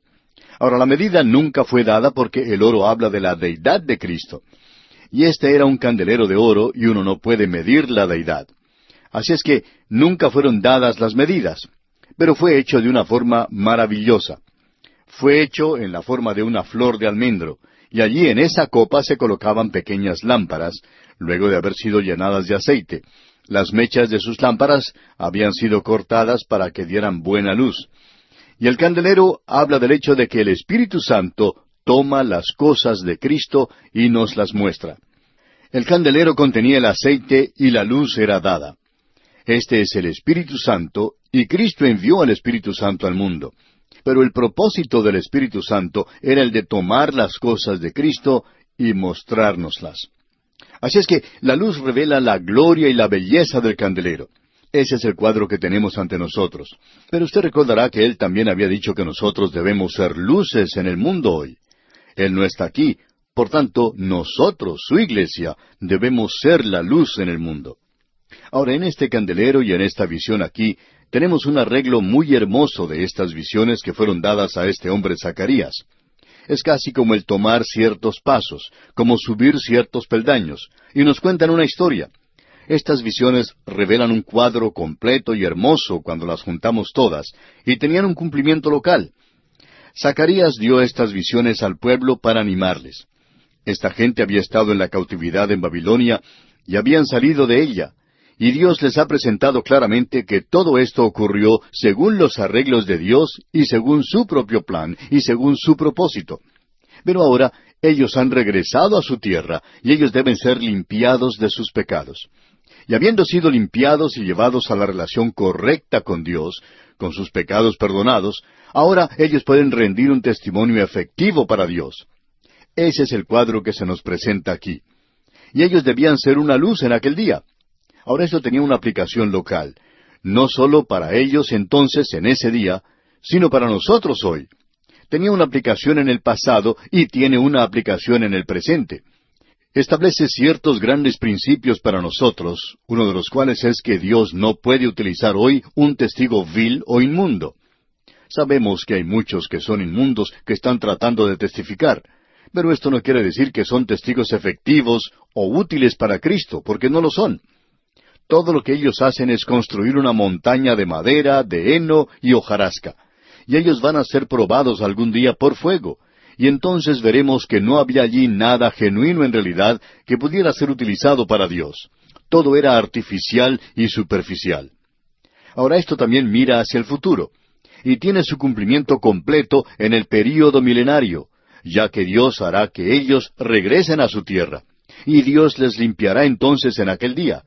Speaker 1: Ahora, la medida nunca fue dada porque el oro habla de la deidad de Cristo. Y este era un candelero de oro y uno no puede medir la deidad. Así es que nunca fueron dadas las medidas, pero fue hecho de una forma maravillosa. Fue hecho en la forma de una flor de almendro, y allí en esa copa se colocaban pequeñas lámparas, luego de haber sido llenadas de aceite. Las mechas de sus lámparas habían sido cortadas para que dieran buena luz. Y el candelero habla del hecho de que el Espíritu Santo toma las cosas de Cristo y nos las muestra. El candelero contenía el aceite y la luz era dada. Este es el Espíritu Santo, y Cristo envió al Espíritu Santo al mundo. Pero el propósito del Espíritu Santo era el de tomar las cosas de Cristo y mostrárnoslas. Así es que la luz revela la gloria y la belleza del candelero. Ese es el cuadro que tenemos ante nosotros. Pero usted recordará que Él también había dicho que nosotros debemos ser luces en el mundo hoy. Él no está aquí, por tanto, nosotros, su iglesia, debemos ser la luz en el mundo. Ahora, en este candelero y en esta visión aquí, tenemos un arreglo muy hermoso de estas visiones que fueron dadas a este hombre Zacarías. Es casi como el tomar ciertos pasos, como subir ciertos peldaños, y nos cuentan una historia. Estas visiones revelan un cuadro completo y hermoso cuando las juntamos todas, y tenían un cumplimiento local. Zacarías dio estas visiones al pueblo para animarles. Esta gente había estado en la cautividad en Babilonia y habían salido de ella, y Dios les ha presentado claramente que todo esto ocurrió según los arreglos de Dios y según su propio plan y según su propósito. Pero ahora ellos han regresado a su tierra y ellos deben ser limpiados de sus pecados. Y habiendo sido limpiados y llevados a la relación correcta con Dios, con sus pecados perdonados, ahora ellos pueden rendir un testimonio efectivo para Dios. Ese es el cuadro que se nos presenta aquí. Y ellos debían ser una luz en aquel día. Ahora esto tenía una aplicación local, no solo para ellos entonces en ese día, sino para nosotros hoy. Tenía una aplicación en el pasado y tiene una aplicación en el presente. Establece ciertos grandes principios para nosotros, uno de los cuales es que Dios no puede utilizar hoy un testigo vil o inmundo. Sabemos que hay muchos que son inmundos que están tratando de testificar, pero esto no quiere decir que son testigos efectivos o útiles para Cristo, porque no lo son. Todo lo que ellos hacen es construir una montaña de madera, de heno y hojarasca, y ellos van a ser probados algún día por fuego. Y entonces veremos que no había allí nada genuino en realidad que pudiera ser utilizado para Dios. Todo era artificial y superficial. Ahora esto también mira hacia el futuro, y tiene su cumplimiento completo en el período milenario, ya que Dios hará que ellos regresen a su tierra, y Dios les limpiará entonces en aquel día.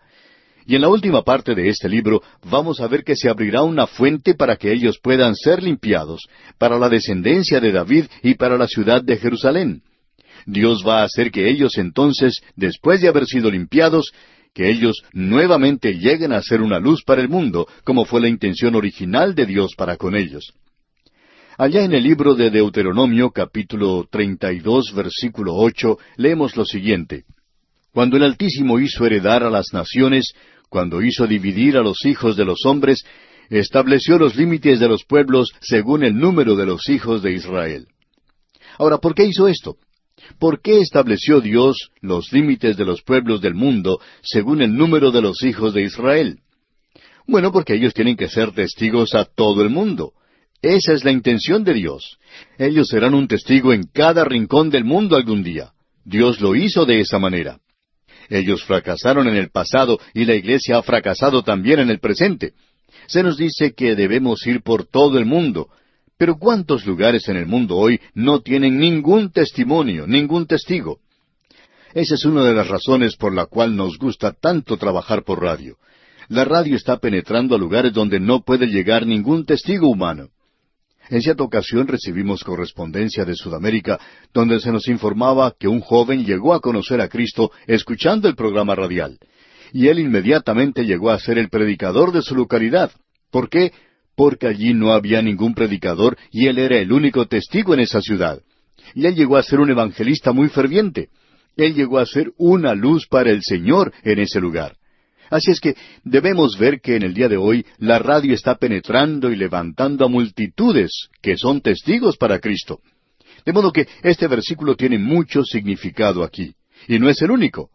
Speaker 1: Y en la última parte de este libro vamos a ver que se abrirá una fuente para que ellos puedan ser limpiados, para la descendencia de David y para la ciudad de Jerusalén. Dios va a hacer que ellos entonces, después de haber sido limpiados, que ellos nuevamente lleguen a ser una luz para el mundo, como fue la intención original de Dios para con ellos. Allá en el libro de Deuteronomio, capítulo 32, versículo 8, leemos lo siguiente: Cuando el Altísimo hizo heredar a las naciones, cuando hizo dividir a los hijos de los hombres, estableció los límites de los pueblos según el número de los hijos de Israel. Ahora, ¿por qué hizo esto? ¿Por qué estableció Dios los límites de los pueblos del mundo según el número de los hijos de Israel? Bueno, porque ellos tienen que ser testigos a todo el mundo. Esa es la intención de Dios. Ellos serán un testigo en cada rincón del mundo algún día. Dios lo hizo de esa manera. Ellos fracasaron en el pasado y la iglesia ha fracasado también en el presente. Se nos dice que debemos ir por todo el mundo. Pero ¿cuántos lugares en el mundo hoy no tienen ningún testimonio, ningún testigo? Esa es una de las razones por la cual nos gusta tanto trabajar por radio. La radio está penetrando a lugares donde no puede llegar ningún testigo humano. En cierta ocasión recibimos correspondencia de Sudamérica, donde se nos informaba que un joven llegó a conocer a Cristo escuchando el programa radial. Y él inmediatamente llegó a ser el predicador de su localidad. ¿Por qué? Porque allí no había ningún predicador y él era el único testigo en esa ciudad. Y él llegó a ser un evangelista muy ferviente. Él llegó a ser una luz para el Señor en ese lugar. Así es que debemos ver que en el día de hoy la radio está penetrando y levantando a multitudes que son testigos para Cristo. De modo que este versículo tiene mucho significado aquí. Y no es el único.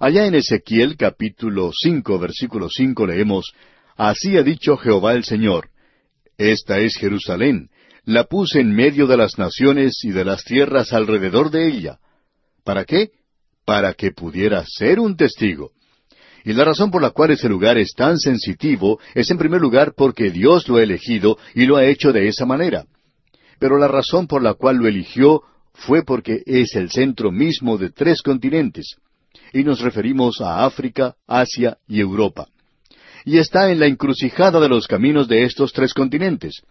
Speaker 1: Allá en Ezequiel capítulo 5, versículo 5 leemos: Así ha dicho Jehová el Señor: Esta es Jerusalén, la puse en medio de las naciones y de las tierras alrededor de ella. ¿Para qué? Para que pudiera ser un testigo. Y la razón por la cual ese lugar es tan sensitivo es en primer lugar porque Dios lo ha elegido y lo ha hecho de esa manera. Pero la razón por la cual lo eligió fue porque es el centro mismo de 3 continentes. Y nos referimos a África, Asia y Europa. Y está en la encrucijada de los caminos de estos 3 continentes.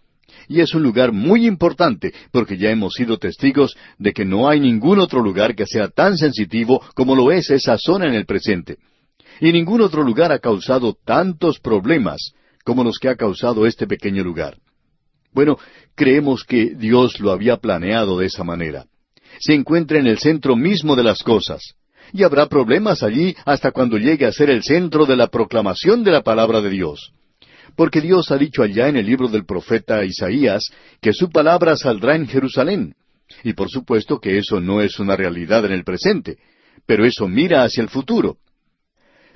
Speaker 1: Y es un lugar muy importante, porque ya hemos sido testigos de que no hay ningún otro lugar que sea tan sensitivo como lo es esa zona en el presente. Y ningún otro lugar ha causado tantos problemas como los que ha causado este pequeño lugar. Bueno, creemos que Dios lo había planeado de esa manera. Se encuentra en el centro mismo de las cosas. Y habrá problemas allí hasta cuando llegue a ser el centro de la proclamación de la palabra de Dios. Porque Dios ha dicho allá en el libro del profeta Isaías que su palabra saldrá en Jerusalén. Y por supuesto que eso no es una realidad en el presente, pero eso mira hacia el futuro.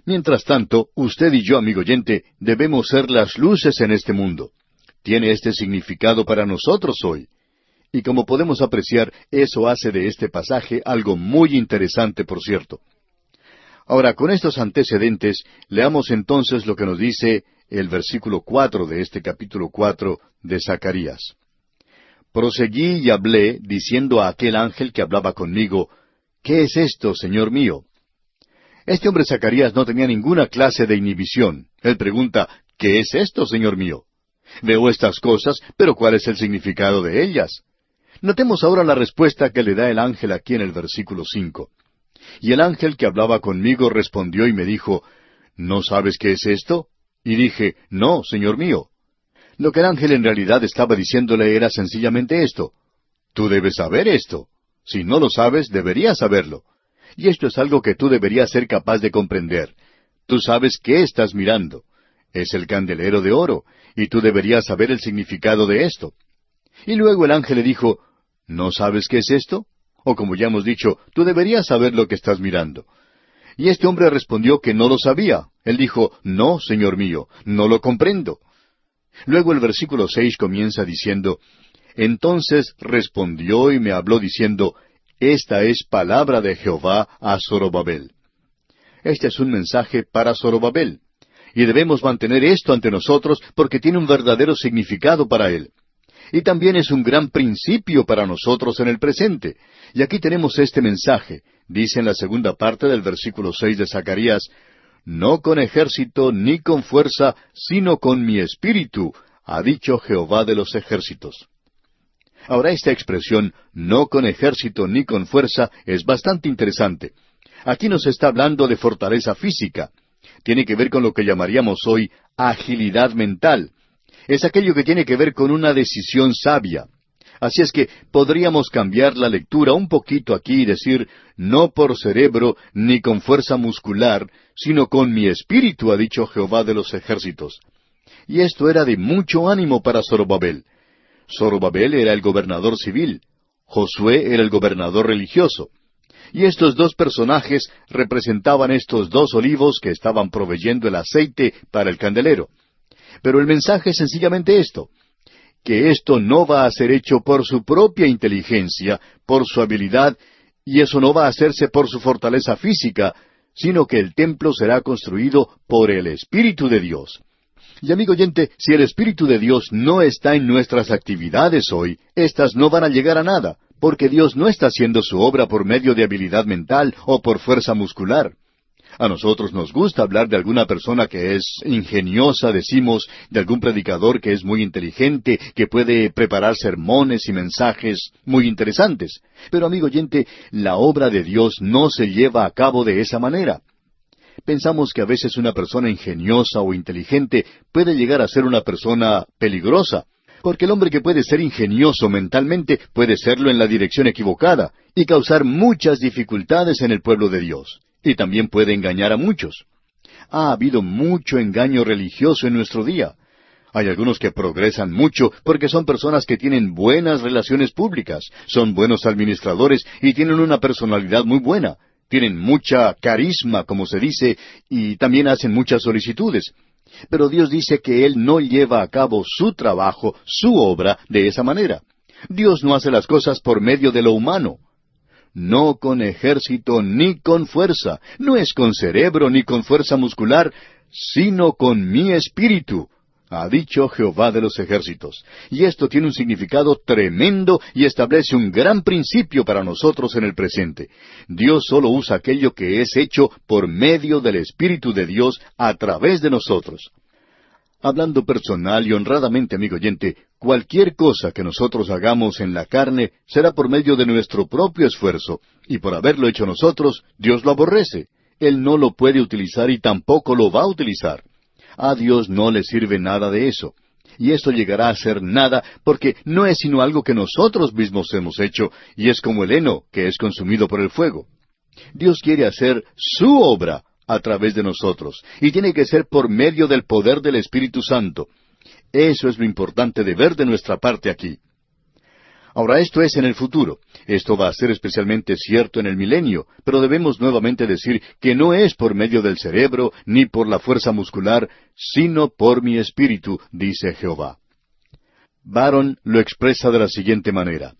Speaker 1: Mientras tanto, usted y yo, amigo oyente, debemos ser las luces en este mundo. Tiene este significado para nosotros hoy. Y como podemos apreciar, eso hace de este pasaje algo muy interesante, por cierto. Ahora, con estos antecedentes, leamos entonces lo que nos dice el versículo 4 de este capítulo 4 de Zacarías. Proseguí y hablé, diciendo a aquel ángel que hablaba conmigo: ¿Qué es esto, Señor mío? Este hombre Zacarías no tenía ninguna clase de inhibición. Él pregunta: ¿qué es esto, Señor mío? Veo estas cosas, pero ¿cuál es el significado de ellas? Notemos ahora la respuesta que le da el ángel aquí en el versículo 5. Y el ángel que hablaba conmigo respondió y me dijo: ¿No sabes qué es esto? Y dije: No, Señor mío. Lo que el ángel en realidad estaba diciéndole era sencillamente esto: tú debes saber esto. Si no lo sabes, deberías saberlo. Y esto es algo que tú deberías ser capaz de comprender. Tú sabes qué estás mirando. Es el candelero de oro, y tú deberías saber el significado de esto. Y luego el ángel le dijo: ¿no sabes qué es esto? O como ya hemos dicho, tú deberías saber lo que estás mirando. Y este hombre respondió que no lo sabía. Él dijo: no, Señor mío, no lo comprendo. Luego el versículo 6 comienza diciendo: entonces respondió y me habló diciendo: esta es palabra de Jehová a Zorobabel. Este es un mensaje para Zorobabel. Y debemos mantener esto ante nosotros porque tiene un verdadero significado para él. Y también es un gran principio para nosotros en el presente. Y aquí tenemos este mensaje. Dice en la segunda parte del versículo 6 de Zacarías: no con ejército ni con fuerza, sino con mi espíritu, ha dicho Jehová de los ejércitos. Ahora esta expresión, no con ejército ni con fuerza, es bastante interesante. Aquí nos está hablando de fortaleza física. Tiene que ver con lo que llamaríamos hoy agilidad mental. Es aquello que tiene que ver con una decisión sabia. Así es que podríamos cambiar la lectura un poquito aquí y decir, no por cerebro ni con fuerza muscular, sino con mi espíritu, ha dicho Jehová de los ejércitos. Y esto era de mucho ánimo para Zorobabel. Zorobabel era el gobernador civil, Josué era el gobernador religioso. Y estos dos personajes representaban estos dos olivos que estaban proveyendo el aceite para el candelero. Pero el mensaje es sencillamente esto, que esto no va a ser hecho por su propia inteligencia, por su habilidad, y eso no va a hacerse por su fortaleza física, sino que el templo será construido por el Espíritu de Dios. Y amigo oyente, si el Espíritu de Dios no está en nuestras actividades hoy, éstas no van a llegar a nada, porque Dios no está haciendo su obra por medio de habilidad mental o por fuerza muscular. A nosotros nos gusta hablar de alguna persona que es ingeniosa, decimos, de algún predicador que es muy inteligente, que puede preparar sermones y mensajes muy interesantes. Pero amigo oyente, la obra de Dios no se lleva a cabo de esa manera. Pensamos que a veces una persona ingeniosa o inteligente puede llegar a ser una persona peligrosa, porque el hombre que puede ser ingenioso mentalmente puede serlo en la dirección equivocada y causar muchas dificultades en el pueblo de Dios. Y también puede engañar a muchos. Ha habido mucho engaño religioso en nuestro día. Hay algunos que progresan mucho porque son personas que tienen buenas relaciones públicas, son buenos administradores y tienen una personalidad muy buena. Tienen mucha carisma, como se dice, y también hacen muchas solicitudes. Pero Dios dice que Él no lleva a cabo su trabajo, su obra, de esa manera. Dios no hace las cosas por medio de lo humano. No con ejército ni con fuerza, no es con cerebro ni con fuerza muscular, sino con mi espíritu, ha dicho Jehová de los ejércitos. Y esto tiene un significado tremendo y establece un gran principio para nosotros en el presente. Dios solo usa aquello que es hecho por medio del Espíritu de Dios a través de nosotros. Hablando personal y honradamente, amigo oyente, cualquier cosa que nosotros hagamos en la carne será por medio de nuestro propio esfuerzo, y por haberlo hecho nosotros, Dios lo aborrece. Él no lo puede utilizar y tampoco lo va a utilizar. A Dios no le sirve nada de eso. Y esto llegará a ser nada porque no es sino algo que nosotros mismos hemos hecho, y es como el heno que es consumido por el fuego. Dios quiere hacer su obra a través de nosotros, y tiene que ser por medio del poder del Espíritu Santo. Eso es lo importante de ver de nuestra parte aquí. Ahora, esto es en el futuro. Esto va a ser especialmente cierto en el milenio, pero debemos nuevamente decir que no es por medio del cerebro ni por la fuerza muscular, sino por mi espíritu, dice Jehová. Baron lo expresa de la siguiente manera.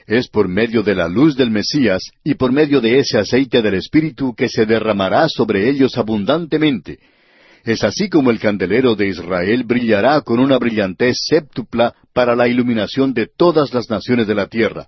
Speaker 1: Es por medio de la luz del Mesías y por medio de ese aceite del Espíritu que se derramará sobre ellos abundantemente. Es así como el candelero de Israel brillará con una brillantez séptupla para la iluminación de todas las naciones de la tierra.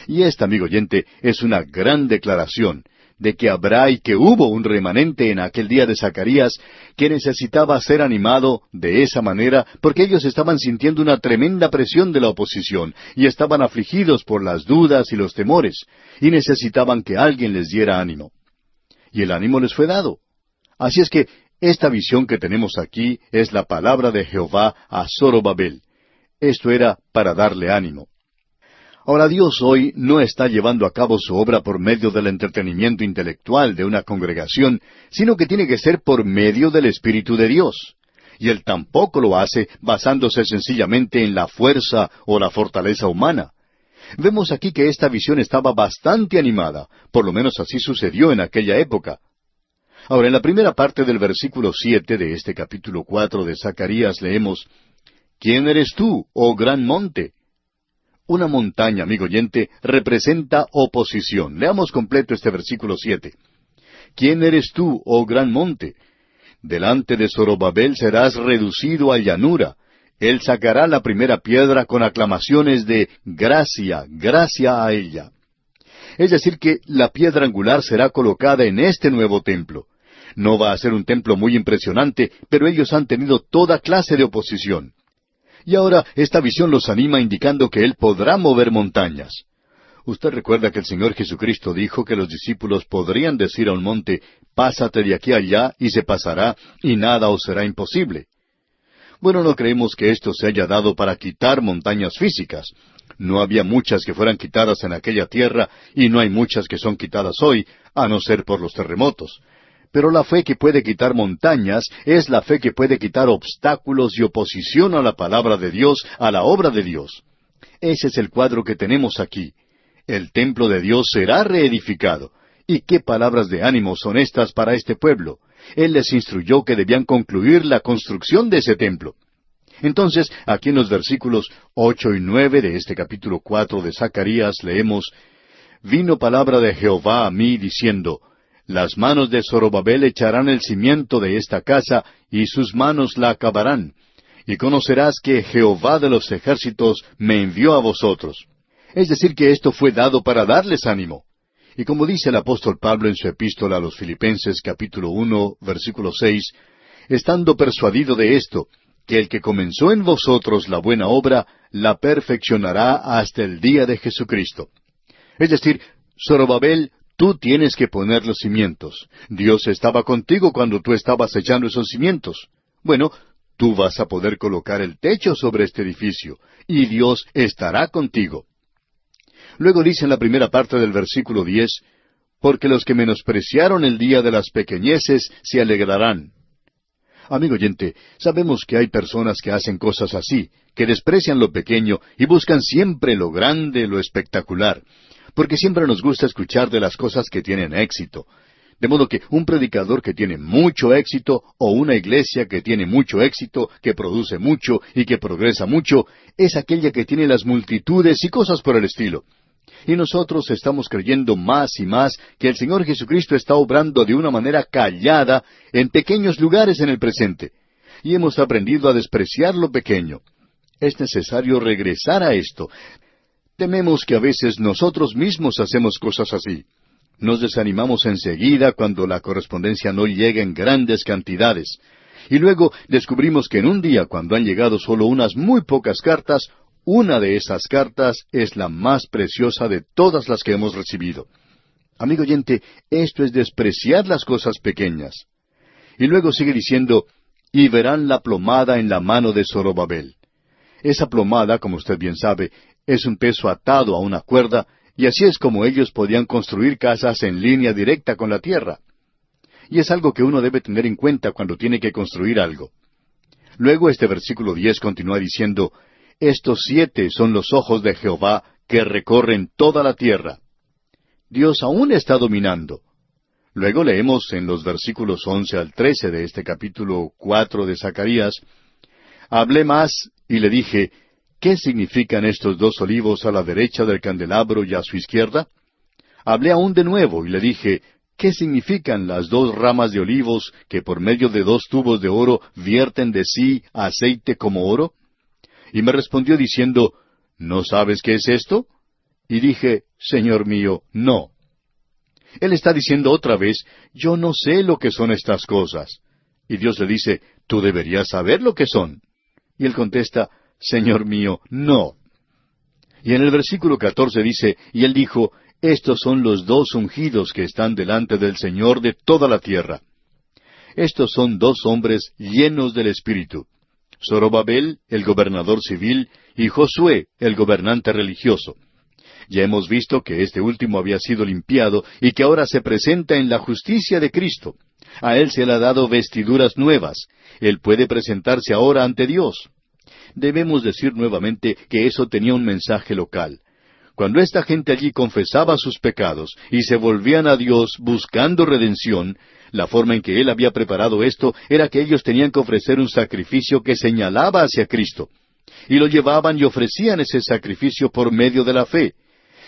Speaker 1: Y esta, amigo oyente, es una gran declaración de que habrá y que hubo un remanente en aquel día de Zacarías que necesitaba ser animado de esa manera porque ellos estaban sintiendo una tremenda presión de la oposición y estaban afligidos por las dudas y los temores y necesitaban que alguien les diera ánimo. Y el ánimo les fue dado. Así es que esta visión que tenemos aquí es la palabra de Jehová a Zorobabel. Esto era para darle ánimo. Ahora Dios hoy no está llevando a cabo su obra por medio del entretenimiento intelectual de una congregación, sino que tiene que ser por medio del Espíritu de Dios. Y Él tampoco lo hace basándose sencillamente en la fuerza o la fortaleza humana. Vemos aquí que esta visión estaba bastante animada, por lo menos así sucedió en aquella época. Ahora, en la primera parte del versículo 7 de este capítulo 4 de Zacarías leemos, ¿Quién eres tú, oh gran monte? Una montaña, amigo oyente, representa oposición. Leamos completo este versículo 7. ¿Quién eres tú, oh gran monte? Delante de Zorobabel serás reducido a llanura. Él sacará la primera piedra con aclamaciones de gracia, gracia a ella. Es decir que la piedra angular será colocada en este nuevo templo. No va a ser un templo muy impresionante, pero ellos han tenido toda clase de oposición. Y ahora esta visión los anima indicando que Él podrá mover montañas. Usted recuerda que el Señor Jesucristo dijo que los discípulos podrían decir a un monte, «Pásate de aquí a allá», y se pasará, y nada os será imposible. Bueno, no creemos que esto se haya dado para quitar montañas físicas. No había muchas que fueran quitadas en aquella tierra, y no hay muchas que son quitadas hoy, a no ser por los terremotos. Pero la fe que puede quitar montañas es la fe que puede quitar obstáculos y oposición a la palabra de Dios, a la obra de Dios. Ese es el cuadro que tenemos aquí. El templo de Dios será reedificado. ¿Y qué palabras de ánimo son estas para este pueblo? Él les instruyó que debían concluir la construcción de ese templo. Entonces, aquí en los versículos 8 y 9 de este capítulo 4 de Zacarías leemos, «Vino palabra de Jehová a mí diciendo, Las manos de Zorobabel echarán el cimiento de esta casa, y sus manos la acabarán. Y conocerás que Jehová de los ejércitos me envió a vosotros». Es decir, que esto fue dado para darles ánimo. Y como dice el apóstol Pablo en su epístola a los Filipenses capítulo 1, versículo 6, «Estando persuadido de esto, que el que comenzó en vosotros la buena obra, la perfeccionará hasta el día de Jesucristo». Es decir, Zorobabel, tú tienes que poner los cimientos. Dios estaba contigo cuando tú estabas echando esos cimientos. Bueno, tú vas a poder colocar el techo sobre este edificio, y Dios estará contigo. Luego dice en la primera parte del versículo 10, «Porque los que menospreciaron el día de las pequeñeces se alegrarán». Amigo oyente, sabemos que hay personas que hacen cosas así, que desprecian lo pequeño y buscan siempre lo grande, lo espectacular, porque siempre nos gusta escuchar de las cosas que tienen éxito. De modo que un predicador que tiene mucho éxito, o una iglesia que tiene mucho éxito, que produce mucho y que progresa mucho, es aquella que tiene las multitudes y cosas por el estilo. Y nosotros estamos creyendo más y más que el Señor Jesucristo está obrando de una manera callada en pequeños lugares en el presente. Y hemos aprendido a despreciar lo pequeño. Es necesario regresar a esto. Tememos que a veces nosotros mismos hacemos cosas así. Nos desanimamos enseguida cuando la correspondencia no llega en grandes cantidades. Y luego descubrimos que en un día, cuando han llegado solo unas muy pocas cartas, una de esas cartas es la más preciosa de todas las que hemos recibido. Amigo oyente, esto es despreciar las cosas pequeñas. Y luego sigue diciendo, «Y verán la plomada en la mano de Zorobabel». Esa plomada, como usted bien sabe, es un peso atado a una cuerda, y así es como ellos podían construir casas en línea directa con la tierra. Y es algo que uno debe tener en cuenta cuando tiene que construir algo. Luego este versículo 10 continúa diciendo, «Estos 7 son los ojos de Jehová que recorren toda la tierra». Dios aún está dominando. Luego leemos en los versículos 11 al 13 de este capítulo 4 de Zacarías, «Hablé más y le dije, ¿qué significan estos 2 olivos a la derecha del candelabro y a su izquierda? Hablé aún de nuevo y le dije, ¿qué significan las 2 ramas de olivos que por medio de 2 tubos de oro vierten de sí aceite como oro? Y me respondió diciendo, ¿no sabes qué es esto? Y dije, Señor mío, no. Él está diciendo otra vez, yo no sé lo que son estas cosas. Y Dios le dice, tú deberías saber lo que son. Y él contesta, Señor mío, no. Y en el versículo 14 dice, y él dijo, estos son los 2 ungidos que están delante del Señor de toda la tierra. Estos son 2 hombres llenos del Espíritu. Zorobabel, el gobernador civil, y Josué, el gobernante religioso. Ya hemos visto que este último había sido limpiado y que ahora se presenta en la justicia de Cristo. A él se le ha dado vestiduras nuevas. Él puede presentarse ahora ante Dios. Debemos decir nuevamente que eso tenía un mensaje local. Cuando esta gente allí confesaba sus pecados y se volvían a Dios buscando redención, la forma en que Él había preparado esto era que ellos tenían que ofrecer un sacrificio que señalaba hacia Cristo. Y lo llevaban y ofrecían ese sacrificio por medio de la fe.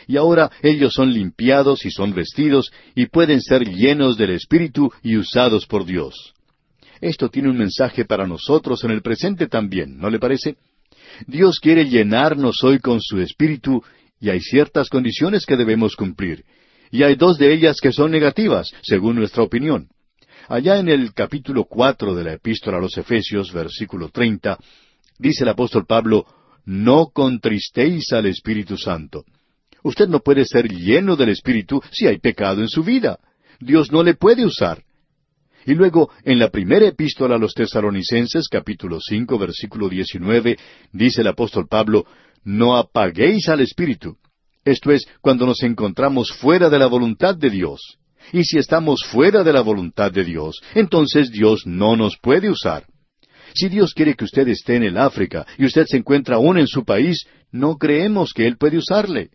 Speaker 1: Y ahora ellos son limpiados y son vestidos y pueden ser llenos del Espíritu y usados por Dios. Esto tiene un mensaje para nosotros en el presente también, ¿no le parece? Dios quiere llenarnos hoy con su Espíritu y hay ciertas condiciones que debemos cumplir. Y hay 2 de ellas que son negativas, según nuestra opinión. Allá en el capítulo 4 de la Epístola a los Efesios, versículo 30, dice el apóstol Pablo, no contristéis al Espíritu Santo. Usted no puede ser lleno del Espíritu si hay pecado en su vida. Dios no le puede usar. Y luego, en la primera epístola a los Tesalonicenses, capítulo 5, versículo 19, dice el apóstol Pablo, no apaguéis al Espíritu. Esto es, cuando nos encontramos fuera de la voluntad de Dios. Y si estamos fuera de la voluntad de Dios, entonces Dios no nos puede usar. Si Dios quiere que usted esté en el África y usted se encuentra aún en su país, no creemos que Él puede usarle.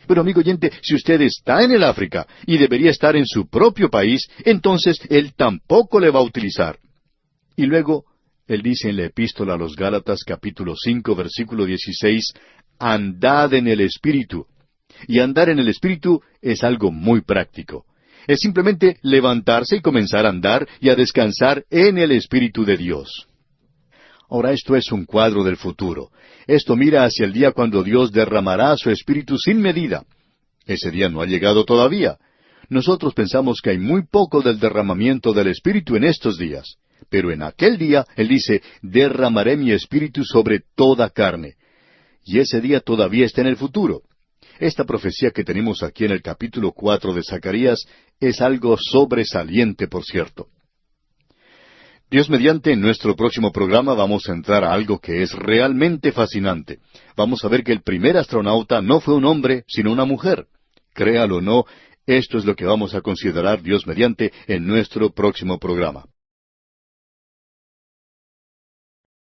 Speaker 1: Pero amigo oyente, si usted está en el África y debería estar en su propio país, entonces Él tampoco le va a utilizar. Y luego, Él dice en la Epístola a los Gálatas capítulo 5 versículo 16, andad en el Espíritu. Y andar en el Espíritu es algo muy práctico. Es simplemente levantarse y comenzar a andar y a descansar en el Espíritu de Dios. Ahora esto es un cuadro del futuro. Esto mira hacia el día cuando Dios derramará su Espíritu sin medida. Ese día no ha llegado todavía. Nosotros pensamos que hay muy poco del derramamiento del Espíritu en estos días. Pero en aquel día, Él dice, derramaré mi Espíritu sobre toda carne. Y ese día todavía está en el futuro. Esta profecía que tenemos aquí en el capítulo 4 de Zacarías es algo sobresaliente, por cierto. Dios mediante, en nuestro próximo programa vamos a entrar a algo que es realmente fascinante. Vamos a ver que el primer astronauta no fue un hombre, sino una mujer. Créalo o no, esto es lo que vamos a considerar Dios mediante en nuestro próximo programa.